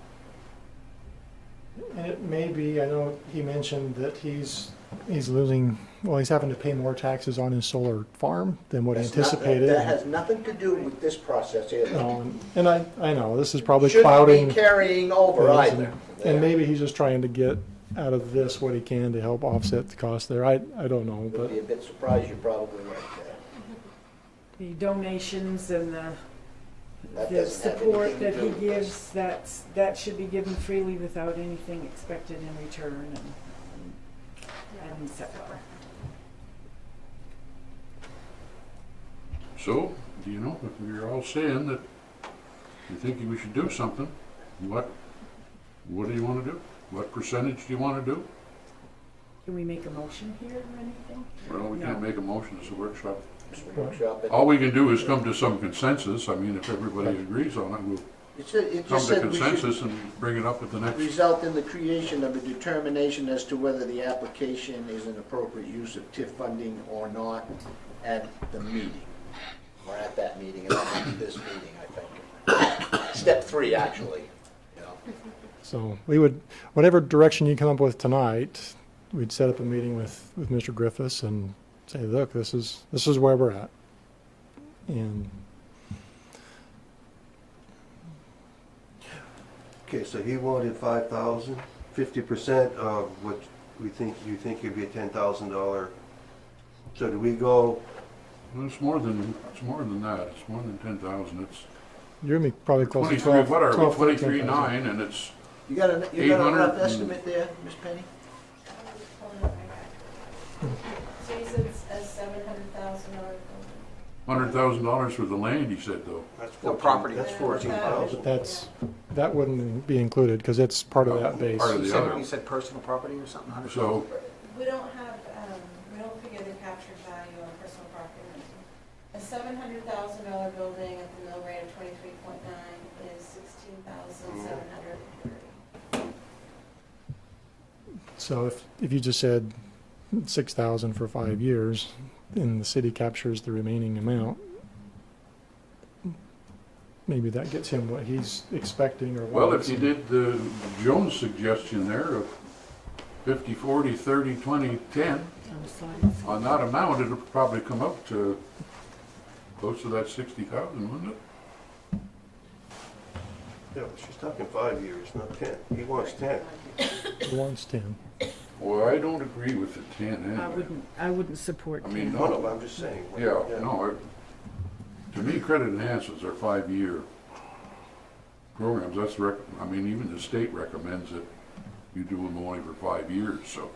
B: And it may be, I know he mentioned that he's losing, well, he's having to pay more taxes on his solar farm than what he
F: That's not-
B: anticipated.
F: That has nothing to do with this process here.
B: And I know, this is probably
F: Shouldn't
B: clouding.
F: be carrying over
B: things,
F: either.
B: And maybe he's just trying to get out of this what he can to help offset the cost there. I don't know,
F: Would
B: but
F: be a bit surprised, you're probably right there.
D: The donations and
F: That
D: the
F: doesn't have
D: support
F: anything to
D: that
F: do
D: he
F: with
D: gives, that should be given freely without anything expected in return and so forth.
A: So, do you know, if you're all saying that you think we should do something, what do you want to do? What percentage do you want to do?
D: Can we make a motion here or anything?
A: Well, we can't
D: No.
A: make a motion, it's a workshop.
F: Just a workshop.
A: All we can do is come to some consensus. I mean, if everybody agrees on it, we'll
F: It
A: come
F: just
A: to
F: said we should
A: consensus and bring it up at the next.
F: result in the creation of a determination as to whether the application is an appropriate use of TIF funding or not at the meeting, or at that meeting, and not this meeting, I think. Step 3, actually, you know.
B: so we would, whatever direction you come up with tonight, we'd set up a meeting with Mr. Griffiths and say, look, this is where we're at. And
C: Okay, so he wanted 5,000, 50% of what you think would be a $10,000. So do we go,
A: Well, it's more than that. It's more than 10,000. It's
B: you're gonna be probably close to
A: 23.
B: 12,
A: What are we?
B: 12,
A: 23.9, and it's
F: You got a rough
A: 800
F: estimate there, Miss Penny?
G: So you said it's a $700,000
A: $100,000 for the land. He said though.
C: that's
E: The property.
C: That's
G: building.
C: 14,000.
B: that wouldn't be included because it's part of that base.
A: Part of the other.
E: You said personal property or something? 100,000?
A: So
G: We don't have, we don't figure the captured value on personal property rental. A $700,000 building at the mill rate of 23.9 is $16,730.
B: So if you just said 6,000 for 5 years, and the city captures the remaining amount, maybe that gets him what he's expecting or
A: well,
B: wants.
A: if you did the Jones suggestion there of 50, 40, 30, 20, 10,
D: On the sides.
A: on that amount, it'll probably come up to close to that 60,000, wouldn't it?
C: Yeah, but she's talking 5 years, not 10. He wants 10.
B: He wants 10.
A: Well, I don't agree with the 10 anyway.
D: I wouldn't support
A: I mean,
D: 10.
C: No, no, I'm just saying.
A: Yeah, no, to me, credit enhancements are 5-year programs. That's I mean, even the state recommends that you do them only for 5 years, so.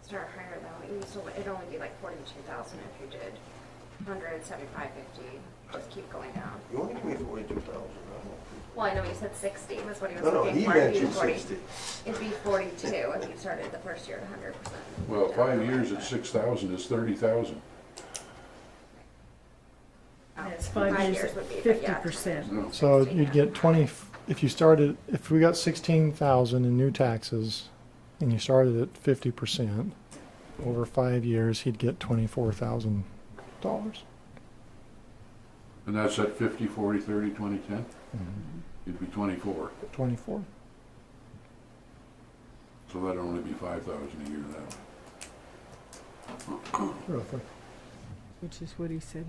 I: Start higher though, it'd only be like 42,000 if you did 100, 75, 50, just keep going down.
C: You only give me 42,000.
I: Well, I know you said 60 was what he was
C: No, no,
I: looking
C: he
I: for. It'd be
C: mentioned
I: 40
C: 60.
I: It'd be 42 if you started the first year at 100%.
A: Well, 5 years at 6,000 is 30,000.
I: Oh,
D: It's 5 years,
I: would be, but yeah,
D: 50%.
A: No.
B: So you'd get 20, if you started, if we got 16,000 in new taxes and you started at 50%, over 5 years, he'd get $24,000.
A: And that's at 50, 40, 30, 20, 10? It'd be 24.
B: 24.
A: So that'd only be 5,000 a year that way.
B: Roughly.
D: Which is what he said.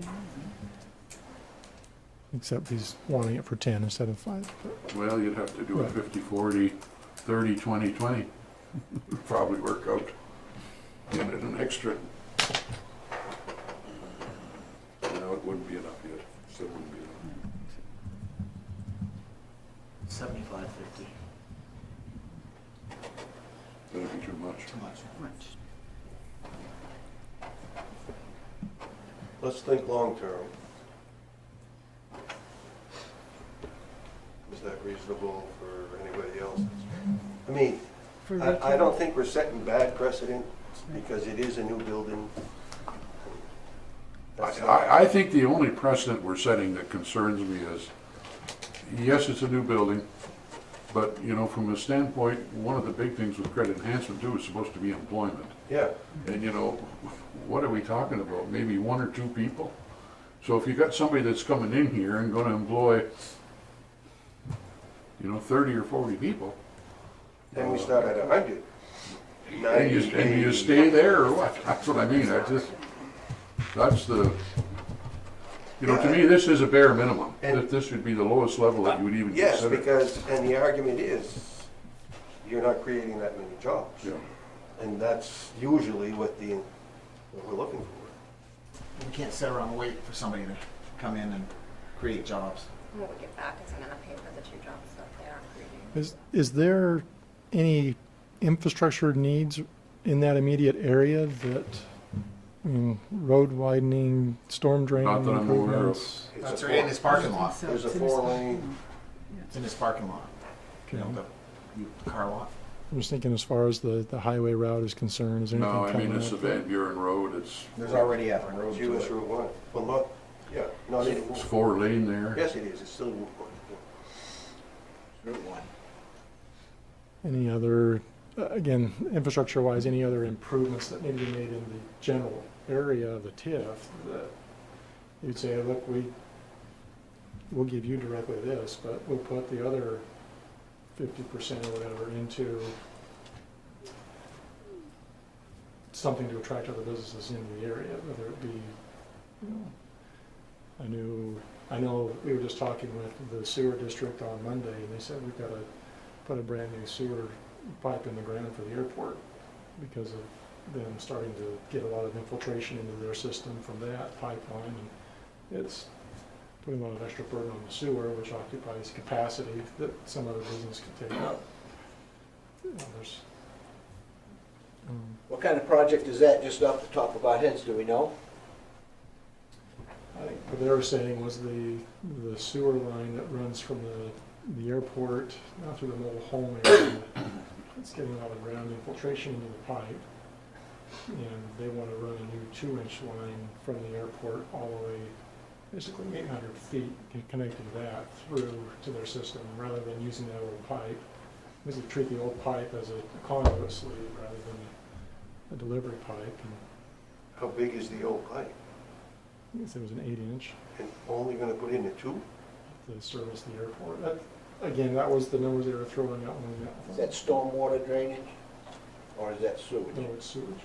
B: Except he's wanting it for 10 instead of 5.
A: Well, you'd have to do a
B: Right.
A: 50, 40, 30, 20, 20. It'd probably work out. Get it an extra. No, it wouldn't be enough yet. Still wouldn't be enough.
E: 75, 50,
A: That'd be too much.
E: too much.
D: Much.
C: Let's think long-term. Is that reasonable for anybody else? I mean,
D: For
C: I don't think we're setting bad precedent because it is a new building. That's not-
A: I think the only precedent we're setting that concerns me is, yes, it's a new building, but, you know, from a standpoint, one of the big things with credit enhancement too is supposed to be employment.
C: Yeah,
A: And, you know, what are we talking about? Maybe 1 or 2 people? So if you got somebody that's coming in here and gonna employ, 30 or 40 people,
C: then we start at 100.
A: and you stay there or what? That's what I mean. That's the, to me, this is a bare minimum.
C: And-
A: This would be the lowest level that you would even
C: Yes,
A: consider.
C: because, and the argument is, you're not creating that many jobs.
A: Yeah.
C: And that's usually what we're looking for.
E: We can't sit around and wait for somebody to come in and create jobs.
I: What we get back isn't gonna pay for the 2 jobs that they are creating.
B: Is there any infrastructure needs in that immediate area that, road widening, storm drain
A: Not that I'm aware of.
B: improvements?
C: It's
E: That's
C: a
E: right in his parking lot.
D: So
C: There's a
D: it's in his
C: 4-lane.
D: parking
E: It's in his parking lot. You know, the car lot.
B: I'm just thinking as far as the highway route is concerned, is there anything
A: No, I
B: coming
A: mean, it's the
B: up?
A: Van Buren Road. It's
E: There's already a road
C: It's
E: to
C: US
E: it.
C: Route 1. Well, not, yeah, not anymore.
A: it's 4-lane there.
C: Yes, it is, it's still Route 1.
E: Route 1.
B: Any other, again, infrastructure-wise, any other improvements that need to be made in the general area of the TIF that you'd say, look, we'll give you directly this, but we'll put the other 50% or whatever into something to attract other businesses into the area, whether it be, I know we were just talking with the sewer district on Monday, and they said we've got to put a brand new sewer pipe in the ground for the airport because of them starting to get a lot of infiltration into their system from that pipeline. And it's putting a lot of extra burden on the sewer, which occupies capacity that some other business could take up. There's,
F: What kind of project is that, just off the top of our heads, do we know?
B: I think what they were saying was the sewer line that runs from the airport out through the mobile home area. It's getting a lot of ground infiltration into the pipe, and they want to run a new 2-inch line from the airport all the way basically 800 feet connecting that through to their system rather than using that old pipe. Basically treat the old pipe as a conduit sleeve rather than a delivery pipe. And
C: How big is the old pipe?
B: I guess it was an 8-inch
C: And only gonna put in a two?
B: to service the airport. Again, that was the numbers they were throwing out when we met
F: Is
B: with
F: that stormwater drainage, or is that sewage?
B: them. No, it's sewage.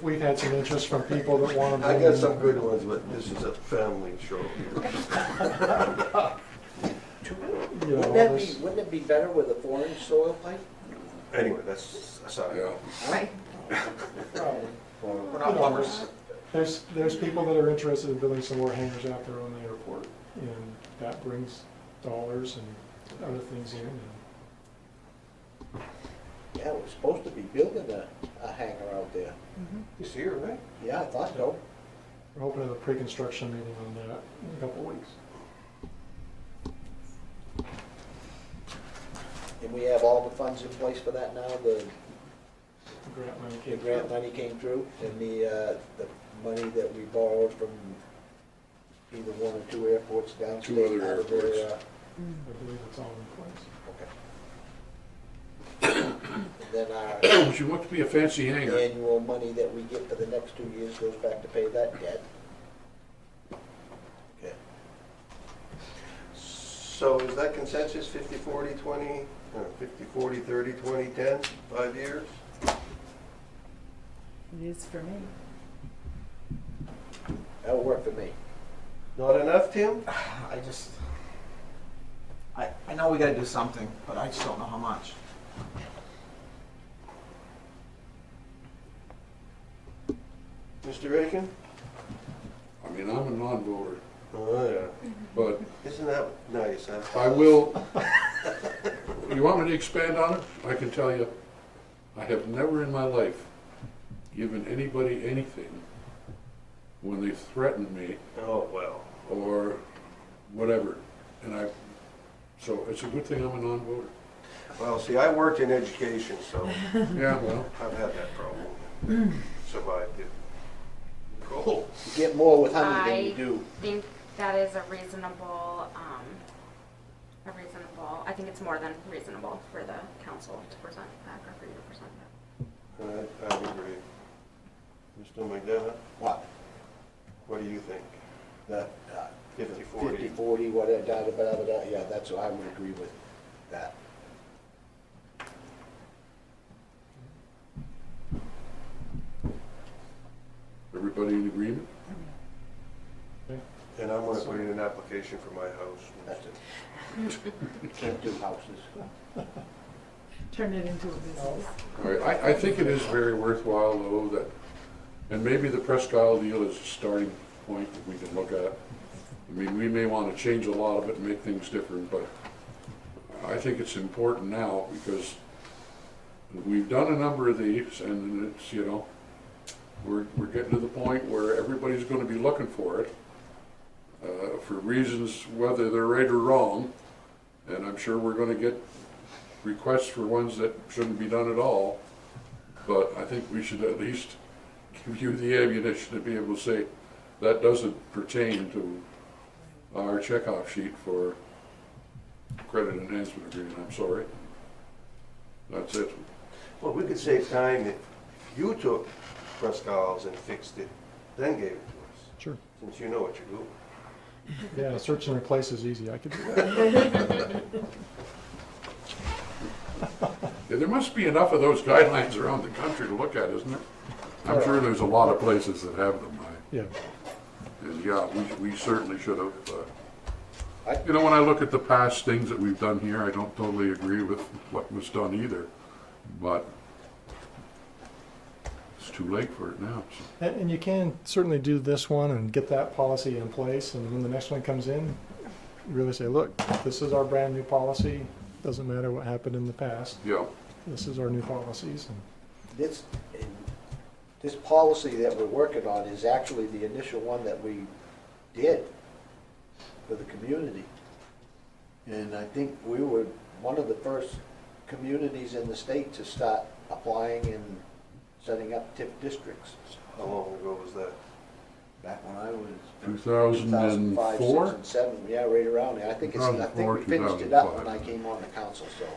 B: We've had some interest from people that want to.
C: I got some good ones, but this is a family show.
B: You know, there's-
F: Wouldn't it be better with a 4-inch soil pipe?
C: Anyway, that's aside.
A: Yeah.
E: Right.
B: Probably.
E: We're not plumbers.
B: There's people that are interested in building some more hangars out there on the airport, and that brings dollars and other things in. And
F: Yeah, we're supposed to be building a hangar out there.
C: This here, right?
F: Yeah, I thought so.
B: we're hoping to have a pre-construction meeting on that in a couple of weeks.
F: And we have all the funds in place for that now? The
B: Grant money
F: the
B: came
F: grant
B: through.
F: money came through, and the money that we borrowed from either one or two airports downstate?
A: Two other
F: out of their,
A: airports.
B: I believe it's all in place.
F: Okay. And then
A: Which must be a fancy
F: our
A: hangar.
F: annual money that we get for the next 2 years goes back to pay that debt. Okay.
C: So is that consensus 50-40-20, 50-40-30, 20-10, 5 years?
D: It is for me.
F: That'll work for me.
C: Not enough, Tim?
E: I just, I know we gotta do something, but I just don't know how much.
C: Mr. Aiken?
A: I mean, I'm a non-voter,
C: Oh, yeah.
A: but
C: Isn't that nice, huh?
A: I will, you want me to expand on it? I can tell you, I have never in my life given anybody anything when they threatened me
C: Oh, well.
A: or whatever. And so it's a good thing I'm a non-voter.
C: Well, see, I worked in education, so
A: Yeah, well,
C: I've had that problem. Survived it. Cool.
F: You get more with honey than you
I: I
F: do.
I: think that is a reasonable, I think it's more than reasonable for the council to present that, or for you to present that.
C: I agree. Mr. McDonough,
F: What?
C: what do you think?
F: The
C: 50-40?
F: 50-40, whatever, da. Yeah, that's, I would agree with that.
A: everybody in agreement?
C: And I'm gonna put in an application for my house.
F: That's it. Can't do houses.
D: Turn it into a business.
A: All right, I think it is very worthwhile though that, and maybe the Presque Isle deal is a starting point that we can look at. I mean, we may want to change a lot of it and make things different, but I think it's important now because we've done a number of these and it's, you know, we're getting to the point where everybody's going to be looking for it for reasons whether they're right or wrong. And I'm sure we're going to get requests for ones that shouldn't be done at all. But I think we should at least give you the ammunition to be able to say that doesn't pertain to our checkoff sheet for credit enhancement agreement. I'm sorry. That's it.
C: Well, we could save time if you took Presque Isles and fixed it, then gave it to us,
B: Sure.
C: since you know what you're doing.
B: Yeah, search and replace is easy. I could do that.
A: Yeah, there must be enough of those guidelines around the country to look at, isn't there? I'm sure there's a lot of places that have them.
B: Yeah.
A: And yeah, we certainly should have. You know, when I look at the past things that we've done here, I don't totally agree with what was done either. But it's too late for it now. So.
B: And you can certainly do this one and get that policy in place, and when the next one comes in, you really say, look, this is our brand new policy. Doesn't matter what happened in the past.
A: Yeah.
B: This is our new policies. And
F: This policy that we're working on is actually the initial one that we did for the community. And I think we were one of the first communities in the state to start applying and setting up TIF districts.
C: How long ago was that?
F: Back when I was.
A: 2005,
F: 2006, and 7, yeah, right around there. I think we
A: 2004,
F: finished it up when
A: 2005.
F: I came on the council, so.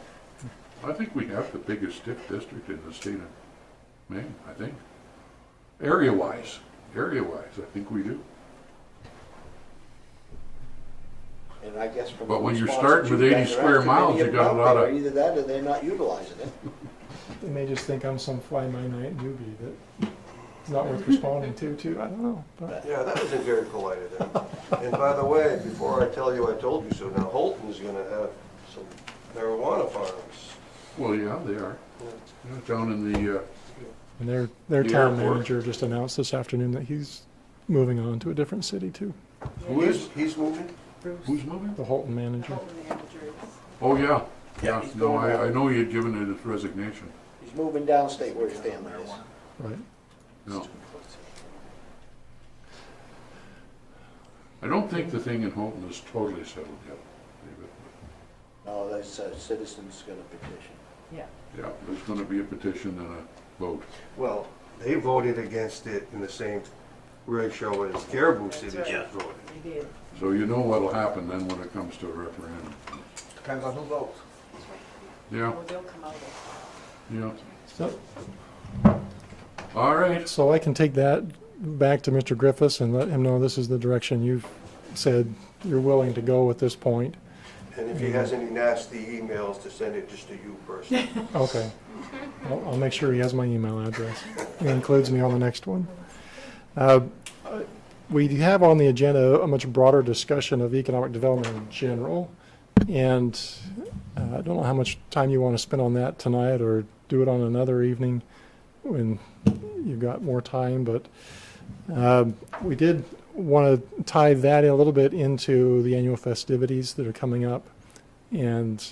A: I think we have the biggest TIF district in the state of Maine, I think. Area-wise, I think we do.
F: And I guess from.
A: But
F: the
A: when you're
F: response
A: starting
F: that
A: with
F: you
A: 80
F: guys are
A: square
F: after,
A: miles,
F: many
A: you
F: of
A: got a
F: them
A: lot
F: out there,
A: of-
F: Either that or they're not utilizing it.
B: They may just think I'm some fly-by-night newbie that it's not worth responding to, I don't know. But
C: Yeah, that wasn't very polite of them. And by the way, before I tell you I told you so, now Holton's gonna have some marijuana farms.
A: Well, yeah, they are. Yeah, down in the,
B: and their
A: The
B: town
A: airport.
B: manager just announced this afternoon that he's moving on to a different city too.
A: who is,
C: He's moving?
D: Bruce,
A: who's moving?
B: The Holton manager.
D: Holton manager is.
A: Oh, yeah.
F: Yeah,
A: Yeah,
F: he's
A: no,
F: going
A: I
F: on.
A: know he had given it his resignation.
F: He's moving downstate where his family is.
B: Right.
A: No. I don't think the thing in Holton is totally settled yet, David.
F: No, that's citizens gonna petition.
D: Yeah.
A: Yeah, there's gonna be a petition and a vote.
C: Well, they voted against it in the same ratio as Caribou City
D: That's right.
C: voted.
D: They did.
A: So you know what'll happen then when it comes to a referendum.
E: Depends on who votes.
A: Yeah,
D: Oh, they'll come out of
A: yeah.
B: So,
A: All right.
B: so I can take that back to Mr. Griffiths and let him know this is the direction you've said you're willing to go at this point.
C: And if he has any nasty emails, to send it just to you personally.
B: Okay. I'll make sure he has my email address. He includes me on the next one. We have on the agenda a much broader discussion of economic development in general. And I don't know how much time you want to spend on that tonight or do it on another evening when you've got more time. But we did want to tie that in a little bit into the annual festivities that are coming up. And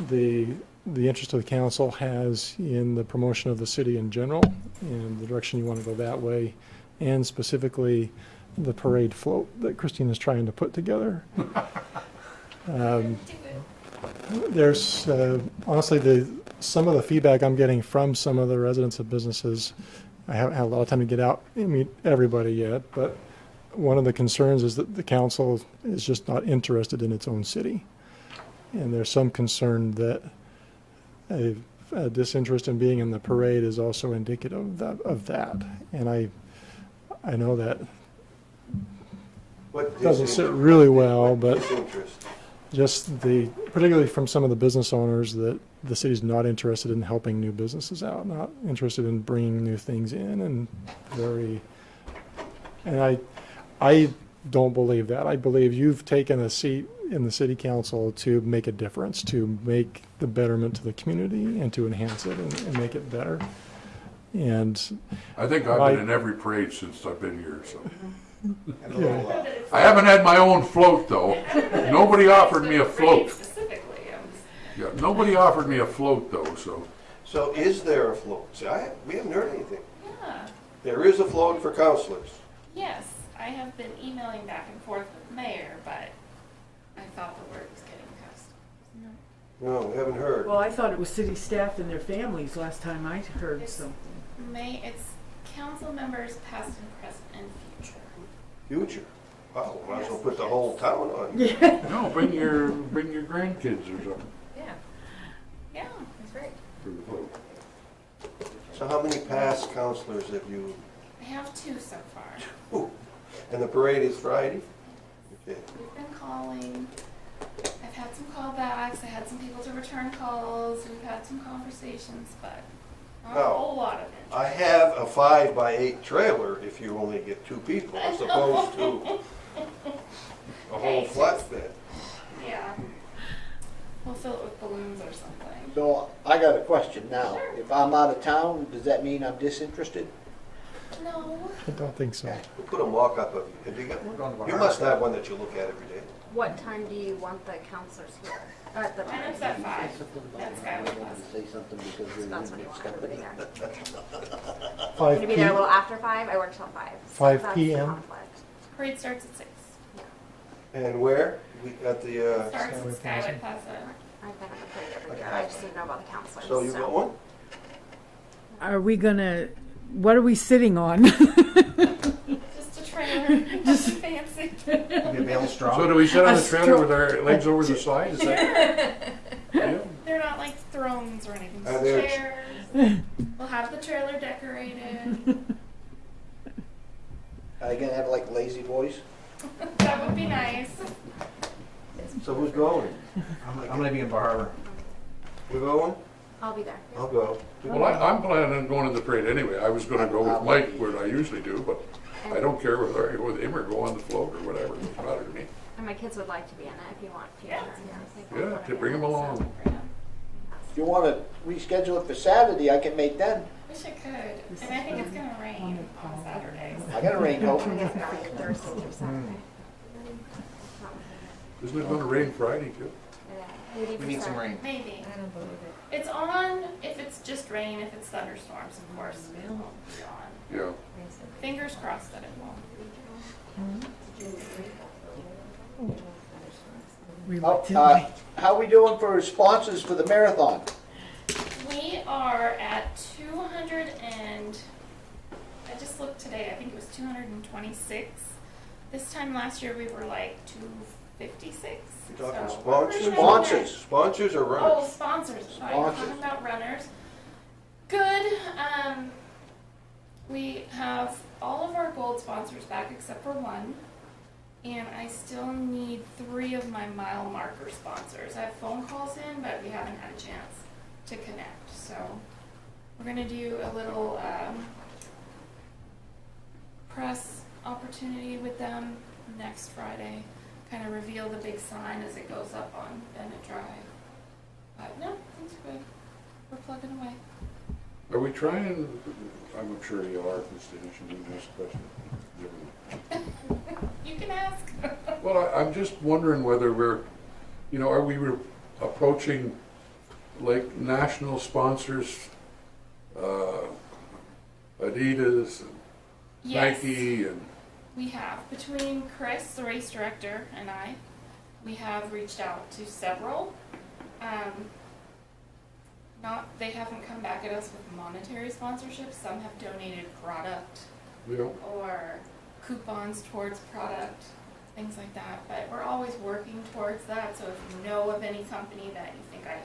B: the interest of the council has in the promotion of the city in general and the direction you want to go that way, and specifically the parade float that Christine is trying to put together. There's honestly some of the feedback I'm getting from some of the residents of businesses. I haven't had a lot of time to get out and meet everybody yet, but one of the concerns is that the council is just not interested in its own city. And there's some concern that a disinterest in being in the parade is also indicative of that. And I know that
C: What
B: doesn't sit
C: disinterest-
B: really well, but
C: Disinterest.
B: just particularly from some of the business owners, that the city's not interested in helping new businesses out, not interested in bringing new things in, and I don't believe that. I believe you've taken a seat in the city council to make a difference, to make the betterment to the community and to enhance it and make it better. And
A: I think I've been in every parade since I've been here, so.
F: And a little,
A: I haven't had my own float though. Nobody offered me a float.
G: Specifically,
A: Yeah, nobody offered me a float though, so.
C: So is there a float? See, we haven't heard anything.
J: Yeah,
C: There is a float for counselors.
J: yes, I have been emailing back and forth with the mayor, but I thought the word was getting passed.
C: No, we haven't heard.
D: Well, I thought it was city staff and their families last time I heard
J: It's-
D: something.
J: It's council members, past and present and future.
C: Future. Wow, might as well put the whole town on.
D: Yeah.
A: No, bring your grandkids or something
J: Yeah. Yeah, that's right.
A: for the float.
C: So how many past counselors have you?
J: I have 2 so far.
C: Ooh. And the parade is Friday? Okay.
J: We've been calling. I've had some callbacks. I had some people to return calls. We've had some conversations, but not
C: No.
J: a whole lot of it.
C: I have a 5x8 trailer if you only get 2 people as opposed to a whole flatbed.
J: Yeah. We'll fill it with balloons or something.
F: so I got a question now. If I'm out of town, does that mean I'm disinterested?
J: No.
B: I don't think so.
C: We'll put a mock-up of you. Have you got
E: We're going to
C: one? You
E: our-
C: must have one that you look at every day.
I: What time do you want the counselors here? At the
J: And it's at 5. That's Skyway Plaza.
F: Say something because we're
I: That's
F: in
I: when
F: this
I: you're gonna be
F: company.
I: there.
B: 5
I: Gonna be there a little after 5. I work till 5.
B: 5
I: That's
B: p.m.?
I: conflict.
J: Parade starts at 6.
C: And where? At the,
J: Starts at
B: Skyway
J: Skyway Plaza.
I: I've been at the parade every year. I just didn't know about the counselors.
C: so you got one?
D: Are we gonna what are we sitting on?
J: Just a trailer, nothing fancy.
E: Maybe a bale of straw.
A: So do we sit on
D: A
A: the trailer
D: straw-
A: with our legs over the side? Is that? Yeah.
J: They're not like thrones or anything,
C: Are
J: just
C: there-
J: chairs. We'll have the trailer decorated.
F: Are they gonna have like lazy boys?
J: That would be nice.
C: So who's going?
E: I'm gonna be in Bar Harbor.
C: We're going?
I: I'll be there.
C: I'll go.
A: Well, I'm planning on going to the parade anyway. I was gonna go with Mike where I usually do, but I don't care whether I go with him or go on the float or whatever. It doesn't matter to me.
I: And my kids would like to be in it if you want.
J: Yeah.
A: Yeah, to bring them along.
F: If you wanna reschedule it for Saturday, I can make then.
J: Wish I could. And I think it's gonna rain on Saturdays.
F: I got a raincoat.
I: Thursday through Saturday.
A: Isn't it gonna rain Friday too?
E: We need some rain.
J: Maybe. It's on if it's just rain, if it's thunderstorms, of course. It won't be on.
A: Yeah.
J: Fingers crossed that it won't.
D: Reluctantly.
F: How we doing for sponsors for the marathon?
J: We are at 200 and, I just looked today, I think it was 226. This time last year we were like 256.
C: You're talking
J: So
C: sponsors?
J: we're
F: Sponsors.
C: Sponsors or
J: Oh,
C: runners?
J: sponsors. Sorry,
F: Sponsors.
J: talking about runners. Good. We have all of our gold sponsors back except for one. And I still need 3 of my mile marker sponsors. I have phone calls in, but we haven't had a chance to connect. So we're gonna do a little press opportunity with them next Friday. Kind of reveal the big sign as it goes up on Bennett Drive. But no, things are good. We're plugging away.
A: Are we trying, I'm sure you are, Mr. Hinchman, you can ask a question.
J: You can ask.
A: Well, I'm just wondering whether we're, are we approaching like national sponsors, Adidas and
J: Yes.
A: Nike and,
J: We have. Between Chris, the race director, and I, we have reached out to several. They haven't come back at us with monetary sponsorships. Some have donated product or coupons towards product, things like that. But we're always working towards that. So if you know of any company that you think I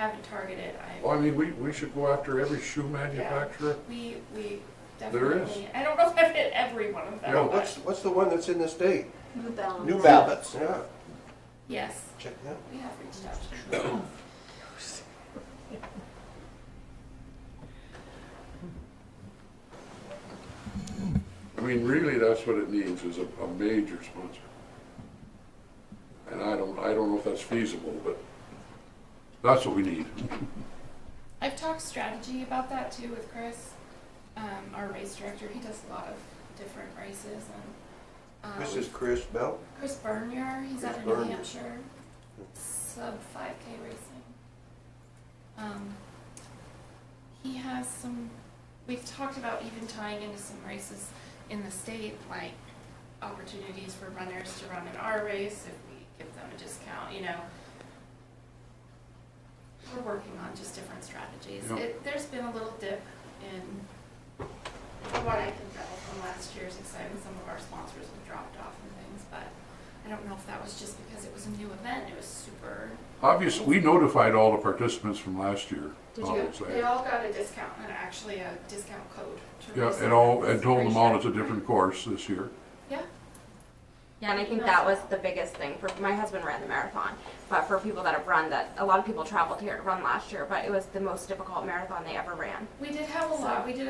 J: haven't targeted,
A: well, I mean, we should go after every shoe manufacturer.
J: we
A: There is.
J: definitely. I don't know if I've hit every one of them.
A: Yeah,
J: but
C: What's the one that's in the state?
F: New Balance.
C: Yeah,
J: yes,
C: check that.
J: we have reached out to them.
A: I mean, really, that's what it needs, is a major sponsor. And I don't know if that's feasible, but that's what we need.
J: I've talked strategy about that too with Chris, our race director. He does a lot of different races, and
C: This is Chris Bell.
J: Chris Bernier. He's out of
C: Bernier.
J: New Hampshire, sub 5K racing. He has some. We've talked about even tying into some races in the state, like opportunities for runners to run in our race if we give them a discount. We're working on just different strategies.
A: Yeah.
J: There's been a little dip in, from what I can tell from last year's excitement, some of our sponsors have dropped off and things, but I don't know if that was just because it was a new event. It was super.
A: Obviously, we notified all the participants from last year.
J: Did
A: all
J: you?
A: those
J: They
A: things.
J: all got a discount and actually a discount code. To
A: Yeah,
J: race
A: and
J: it.
A: told them all it's a different course this year.
J: Yeah.
I: Yeah, and I think that was the biggest thing for my husband ran the marathon, but for people that have run that, a lot of people traveled here to run last year, but it was the most difficult marathon they ever ran.
J: We did have a lot. We did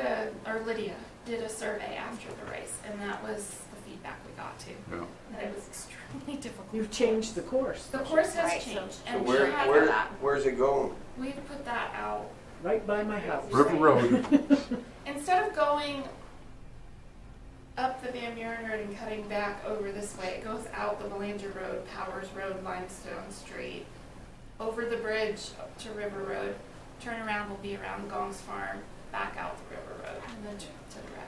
J: Lydia did a survey after the race, and that was the feedback we got too.
A: Yeah.
J: That it was extremely difficult.
D: You've changed the course.
J: The course has
I: Right, so-
J: changed,
C: So
J: and
C: where,
J: we had
C: where,
J: that.
C: where's it going?
J: We've put that out.
D: Right by my house.
A: River Road.
J: Instead of going up the Van Buren Road and cutting back over this way, it goes out the Belanger Road, Powers Road, Limestone Street, over the bridge up to River Road. Turn around will be around Gong's Farm, back out the River Road, and then to the wreck.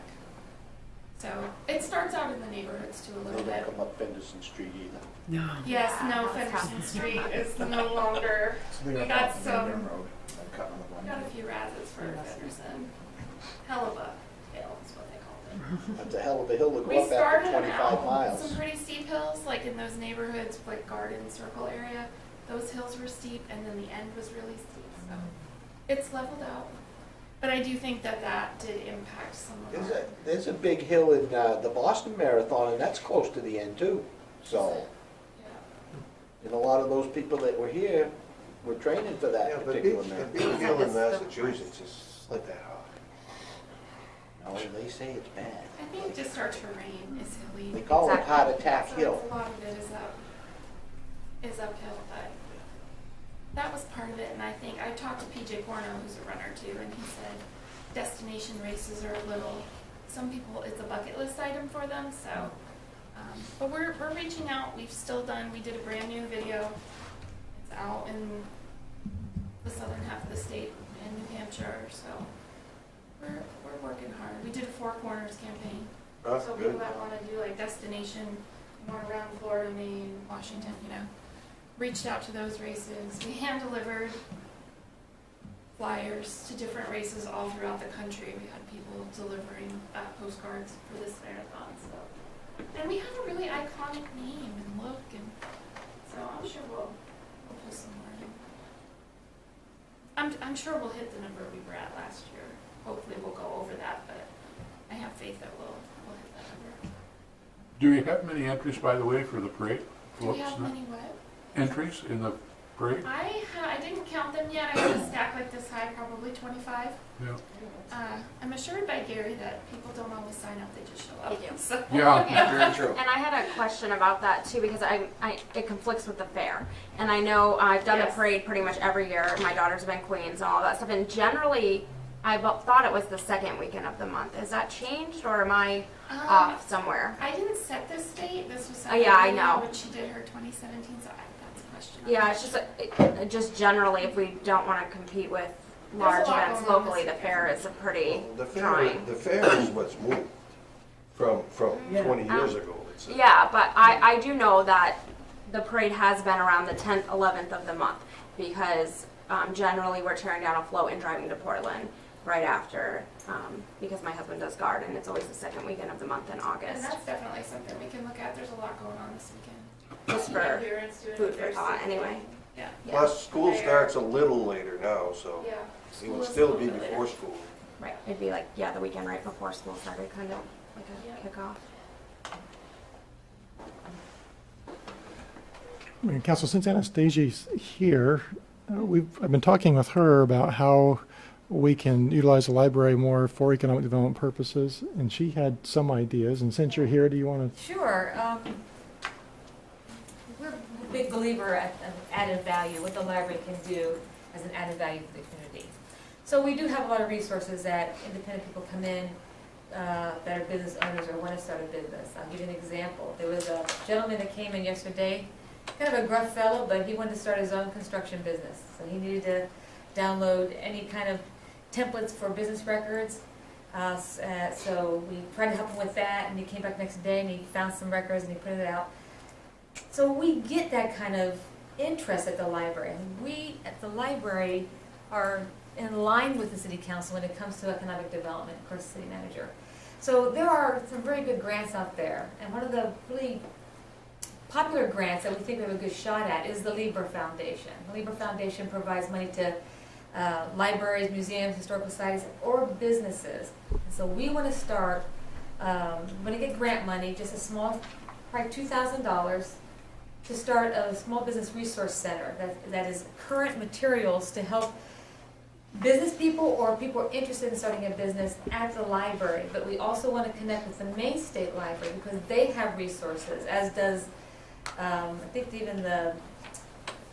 J: So it starts out in the neighborhoods too a
F: They
J: little
F: don't
J: bit.
F: come up Fenderson Street either.
D: No.
J: Yes,
I: Yeah,
J: no,
I: that's
J: Fenderson
I: tough.
J: Street is no longer. We got some. Got a few razzes for Fenderson. Hell of a
F: That's a hell of a hill to
J: We
F: go up after
J: started
F: 25
J: out
F: miles.
J: some pretty steep hills, like in those neighborhoods, like Garden Circle area. Those hills were steep, and then the end was really steep. So it's leveled out. But I do think that that did impact some of our.
F: There's a big hill in the Boston Marathon, and that's close to the end too. So,
J: Yeah.
F: and a lot of those people that were here were training for
C: Yeah,
F: that
C: but
F: particular
C: the
F: marathon.
C: big hill in Massachusetts is like that high.
F: No, they say it's bad.
J: I think just our terrain is hilly.
F: They call it
I: Exactly.
F: Heart Attack
J: So
F: Hill.
J: a lot of it is uphill, but that was part of it. And I think I talked to PJ Corno, who's a runner too, and he said destination races are a little. Some people, it's a bucket list item for them. So, but we're reaching out. We did a brand new video. It's out in the southern half of the state in New Hampshire. So we're working hard. We did a Four Corners campaign.
C: That's
J: So
C: good.
J: people that want to do like destination, want around Florida, Maine, Washington, reached out to those races. We hand delivered flyers to different races all throughout the country. We had people delivering postcards for this marathon. So, and we have a really iconic name and look, and so I'm sure we'll pull some more in. I'm sure we'll hit the number we were at last year. Hopefully we'll go over that, but I have faith that we'll hit that number.
A: Do you have many entries, by the way, for the parade?
J: Do we
A: Floats,
J: have many what?
A: entries in the parade?
J: I didn't count them yet. I have a stack like this high, probably 25.
A: Yeah.
J: I'm assured by Gary that people don't always sign up; they just show up.
I: They do.
J: So.
A: Yeah.
F: Very true.
I: And I had a question about that too, because it conflicts with the fair. And I know I've done the
J: Yes.
I: parade pretty much every year. My daughter's been queens and all that stuff. And generally, I thought it was the second weekend of the month. Has that changed, or am I off somewhere?
J: I didn't set this date. This was set
I: Yeah, I know.
J: when she did her 2017. So that's a question.
I: Yeah, it's just just generally, if we don't want to compete with large
J: a lot
I: events
J: going on
I: locally,
J: this
I: the fair is a pretty
C: The
I: drawing.
C: fair is what's moved from 20 years ago. It's
I: Yeah, but I do know that the parade has been around the 10th, 11th of the month, because generally we're tearing down a float and driving to Portland right after, because my husband does garden. It's always the second weekend of the month in
J: And
I: August,
J: that's definitely something we can look at. There's a lot going on this weekend.
I: just for
J: Parents doing
I: food
J: their
I: for thought
J: city
I: anyway.
J: thing. Yeah.
I: Yeah.
C: Plus, school
J: Fair.
C: starts a little later now, so
J: Yeah.
C: it
J: School
C: would
J: is a
C: still
J: little
C: be
J: bit later.
C: before school.
I: Right, it'd be like, yeah, the weekend right before school started, kind of like a
J: Yeah.
I: kickoff.
B: I mean, Council, since Anastasia's here, I've been talking with her about how we can utilize the library more for economic development purposes, and she had some ideas. And since you're here, do you want to?
K: Sure. We're a big believer at added value, what the library can do as an added value for the community. So we do have a lot of resources that independent people come in that are business owners or want to start a business. I'll give you an example. There was a gentleman that came in yesterday, kind of a gruff fellow, but he wanted to start his own construction business. So he needed to download any kind of templates for business records. So we tried to help him with that, and he came back next day and he found some records and he printed it out. So we get that kind of interest at the library. And we at the library are in line with the city council when it comes to economic development, of course, city manager. So there are some very good grants out there, and one of the really popular grants that we think we have a good shot at is the Lieber Foundation. The Lieber Foundation provides money to libraries, museums, historical societies, or businesses. And so we want to start, when to get grant money, just a small, probably $2,000, to start a small business resource center that is current materials to help business people or people who are interested in starting a business at the library. But we also want to connect with the Maine State Library because they have resources, as does I think even the,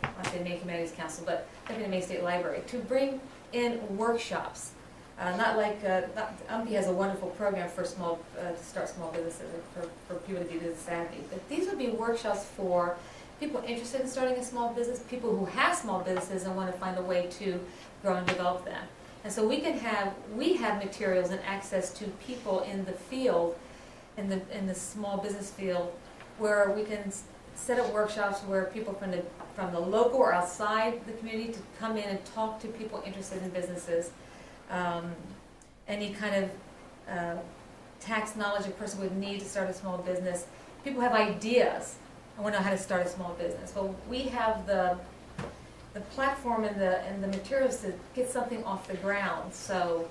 K: I say Maine Humanities Council, but maybe the Maine State Library, to bring in workshops. Not like, UMPI has a wonderful program for small, to start small businesses, for people to be business savvy. But these would be workshops for people interested in starting a small business, people who have small businesses and want to find a way to grow and develop them. And so we have materials and access to people in the field, in the small business field, where we can set up workshops where people from the local or outside the community to come in and talk to people interested in businesses. Any kind of tax knowledge a person would need to start a small business. People have ideas and want to know how to start a small business. Well, we have the platform and the materials to get something off the ground. So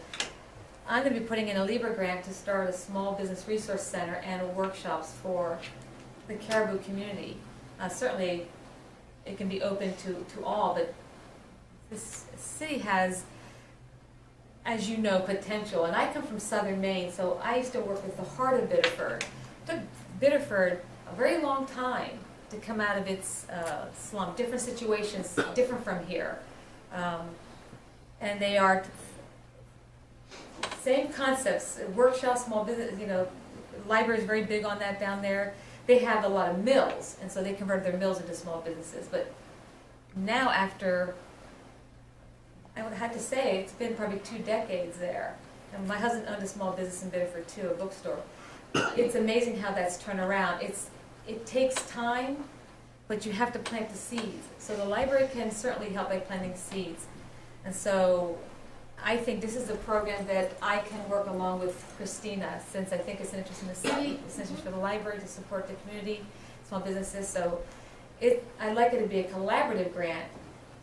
K: I'm going to be putting in a Libra grant to start a small business resource center and workshops for the Caribou community. Certainly, it can be open to all, but this city has, as you know, potential. And I come from southern Maine, so I used to work with the heart of Biddeford. It took Biddeford a very long time to come out of its slump. Different situations, different from here. And they are same concepts, workshops, small business, library is very big on that down there. They have a lot of mills, and so they converted their mills into small businesses. But now after, I would have to say, it's been probably 2 decades there. And my husband owned a small business in Biddeford too, a bookstore. It's amazing how that's turned around. It takes time, but you have to plant the seeds. So the library can certainly help by planting seeds. And so I think this is a program that I can work along with Christina, since I think it's an interest in the city, it's an interest for the library to support the community, small businesses. So I'd like it to be a collaborative grant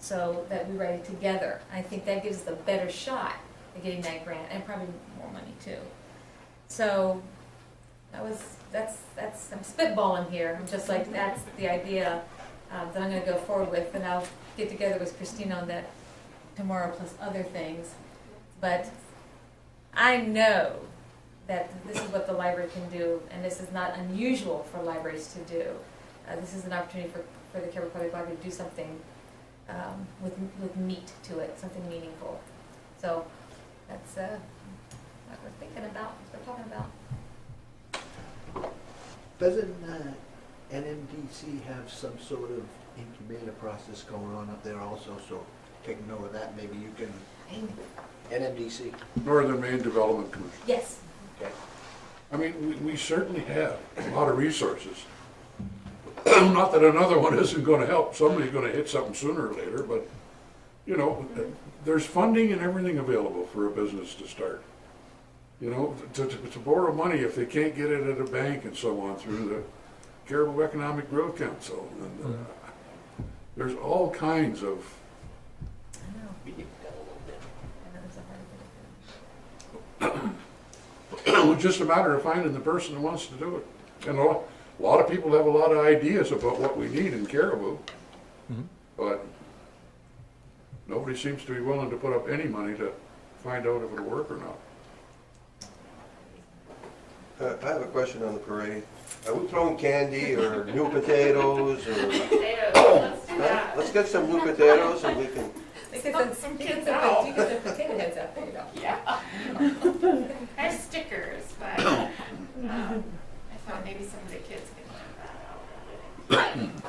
K: so that we write it together. I think that gives us a better shot at getting that grant, and probably more money too. So that's I'm spitballing here. I'm just like, that's the idea that I'm going to go forward with, and I'll get together with Christina on that tomorrow, plus other things. But I know that this is what the library can do, and this is not unusual for libraries to do. This is an opportunity for the Caribou Public Library to do something with meat to it, something meaningful. So that's what we're thinking about, what we're talking about.
F: Doesn't NMDC have some sort of incubator process going on up there also? So take note of that. Maybe you can. NMDC.
A: Northern Maine Development Commission.
K: Yes.
F: Okay.
A: I mean, we certainly have a lot of resources. Not that another one isn't going to help. Somebody's going to hit something sooner or later, but, there's funding and everything available for a business to start. To borrow money if they can't get it at a bank and so on through the Caribou Economic Growth Council. And there's all kinds of.
K: I know. I know it's a hard thing.
A: It's just a matter of finding the person who wants to do it. And a lot of people have a lot of ideas about what we need in Caribou, but nobody seems to be willing to put up any money to find out if it'll work or not.
C: I have a question on the parade. Are we throwing candy or new potatoes or?
J: Potatoes, let's do that.
C: Let's get some new potatoes and we can.
J: Some kids out.
K: You get the potato heads out there,
J: Yeah. I have stickers, but I thought maybe some of the kids could learn that out.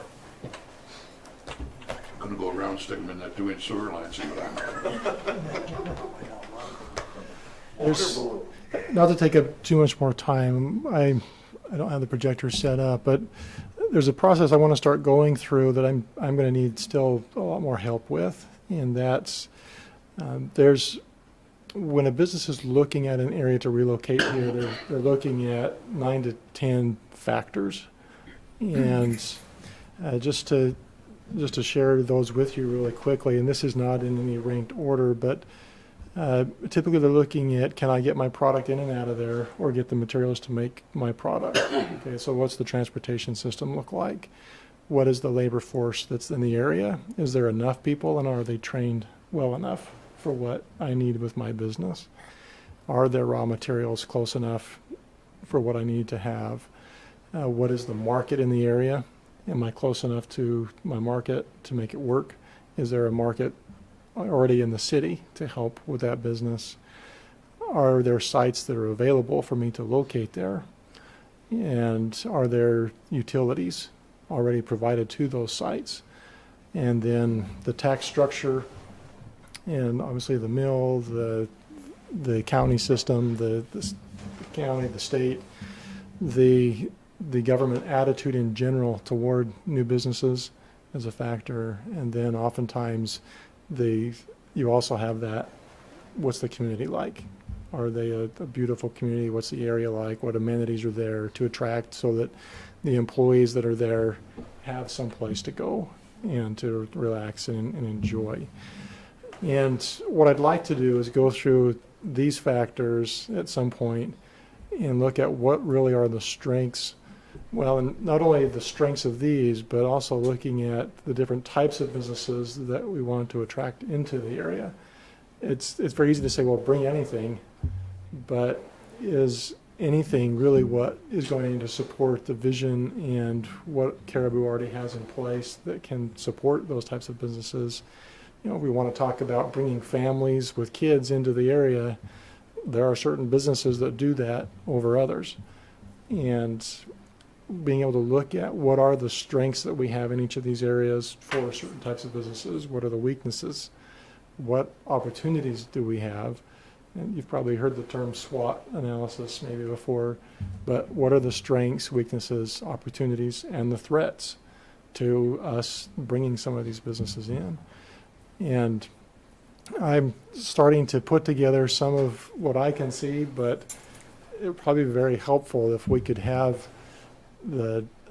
A: I'm gonna go around, stick them in that 2-inch sewer line, see what
B: There's, not to take up too much more time, I don't have the projector set up, but there's a process I want to start going through that I'm going to need still a lot more help with, and that's when a business is looking at an area to relocate here, they're looking at 9 to 10 factors, and just to share those with you really quickly, and this is not in any ranked order, but typically they're looking at, can I get my product in and out of there or get the materials to make my product? Okay, so what's the transportation system look like? What is the labor force that's in the area? Is there enough people, and are they trained well enough for what I need with my business? Are there raw materials close enough for what I need to have? What is the market in the area? Am I close enough to my market to make it work? Is there a market already in the city to help with that business? Are there sites that are available for me to locate there? And are there utilities already provided to those sites? And then the tax structure, and obviously the mill, the county system, the county, the state, the government attitude in general toward new businesses as a factor. And then oftentimes you also have that, what's the community like? Are they a beautiful community? What's the area like? What amenities are there to attract so that the employees that are there have some place to go and to relax and enjoy? And what I'd like to do is go through these factors at some point and look at what really are the strengths. Well, and not only the strengths of these, but also looking at the different types of businesses that we want to attract into the area. It's very easy to say, well, bring anything, but is anything really what is going to support the vision and what Caribou already has in place that can support those types of businesses? You know, we want to talk about bringing families with kids into the area. There are certain businesses that do that over others. And being able to look at what are the strengths that we have in each of these areas for certain types of businesses, what are the weaknesses, what opportunities do we have? And you've probably heard the term SWOT analysis maybe before, but what are the strengths, weaknesses, opportunities, and the threats to us bringing some of these businesses in? And I'm starting to put together some of what I can see, but it would probably be very helpful if we could have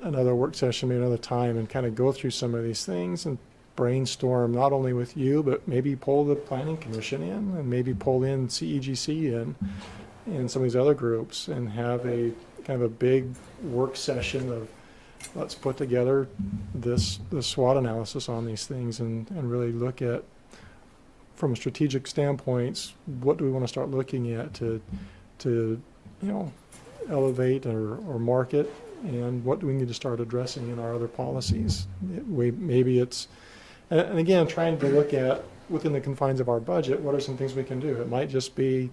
B: another work session, maybe another time, and kind of go through some of these things and brainstorm not only with you, but maybe pull the Planning Commission in and maybe pull in CEGC in and some of these other groups and have a kind of a big work session of let's put together the SWOT analysis on these things and really look at, from a strategic standpoint, what do we want to start looking at to you know, elevate or market, and what do we need to start addressing in our other policies? Maybe it's, and again, trying to look at, within the confines of our budget, what are some things we can do? It might just be,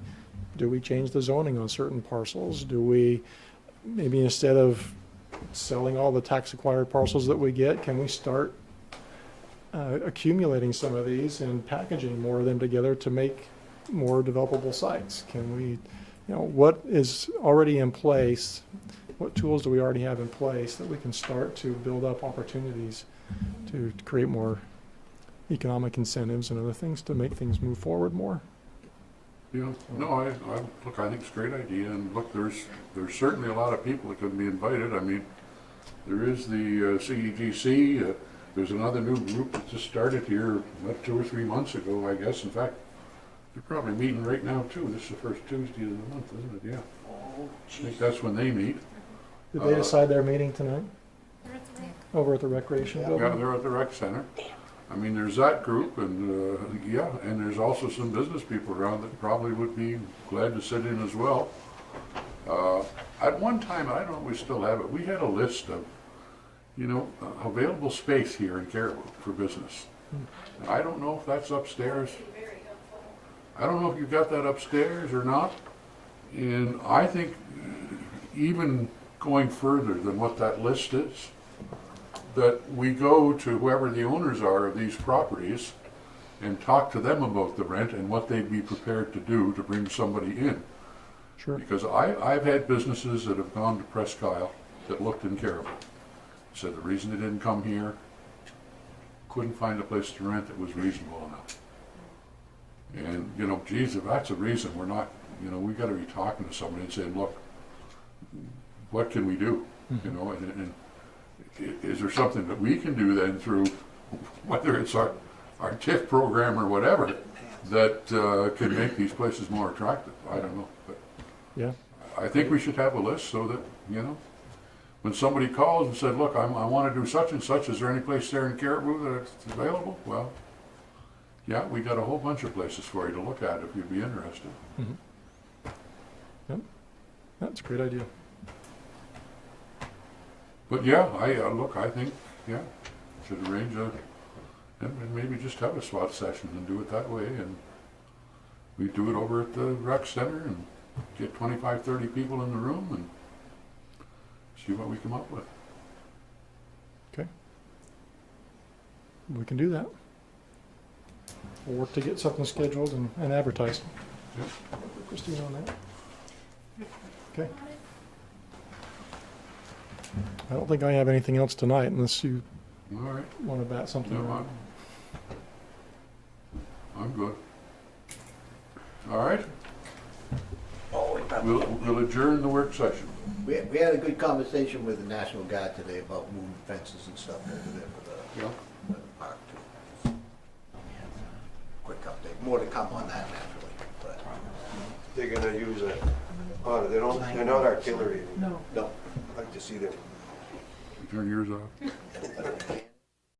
B: do we change the zoning on certain parcels? Do we, maybe instead of selling all the tax acquired parcels that we get, can we start accumulating some of these and packaging more of them together to make more developable sites? Can we, you know, what is already in place? What tools do we already have in place that we can start to build up opportunities to create more economic incentives and other things to make things move forward more?
A: Yeah, no, look, I think it's a great idea, and look, there's certainly a lot of people that could be invited. I mean, there is the CEGC, there's another new group that just started here about 2 or 3 months ago, I guess. In fact, they're probably meeting right now too. This is the first Tuesday of the month, isn't it? Yeah.
F: Oh,
A: I think that's when they meet.
B: Did they decide their meeting tonight? Over at the recreation
A: Yeah,
B: building?
A: they're at the rec center. I mean, there's that group, and yeah, and there's also some business people around that probably would be glad to sit in as well. At one time, I don't know if we still have it, we had a list of, you know, available space here in Caribou for business. I don't know if that's upstairs. I don't know if you got that upstairs or not. And I think even going further than what that list is, that we go to whoever the owners are of these properties and talk to them about the rent and what they'd be prepared to do to bring somebody in.
B: Sure.
A: Because I've had businesses that have gone to Presque Isle that looked in Caribou. Said the reason they didn't come here, couldn't find a place to rent that was reasonable enough. And, you know, geez, if that's a reason, we're not, you know, we got to be talking to somebody and saying, look, what can we do? You know, and is there something that we can do then through, whether it's our TIF program or whatever, that can make these places more attractive? I don't know. But
B: Yeah.
A: I think we should have a list so that, you know, when somebody calls and said, look, I want to do such and such, is there any place there in Caribou that's available? Well, yeah, we got a whole bunch of places for you to look at if you'd be interested.
B: Mm-hmm. Yep. That's a great idea.
A: But yeah, look, I think, yeah, should arrange and maybe just have a SWOT session and do it that way. And we do it over at the rec center and get 25, 30 people in the room and see what we come up with.
B: Okay. We can do that. We'll work to get something scheduled and advertised.
A: Yep.
B: Christine on that? Okay. I don't think I have anything else tonight unless you
A: All right.
B: want to bat something
A: No,
B: around.
A: I'm good. All right. We'll adjourn the work session.
F: We had a good conversation with the National Guard today about moving fences and stuff over there for
A: Yeah.
F: the park too. Quick update, more to come on that naturally, but,
C: They're gonna use a, oh, they're not artillery.
D: No.
F: no.
C: I'd like to see them.
A: Turn yours off.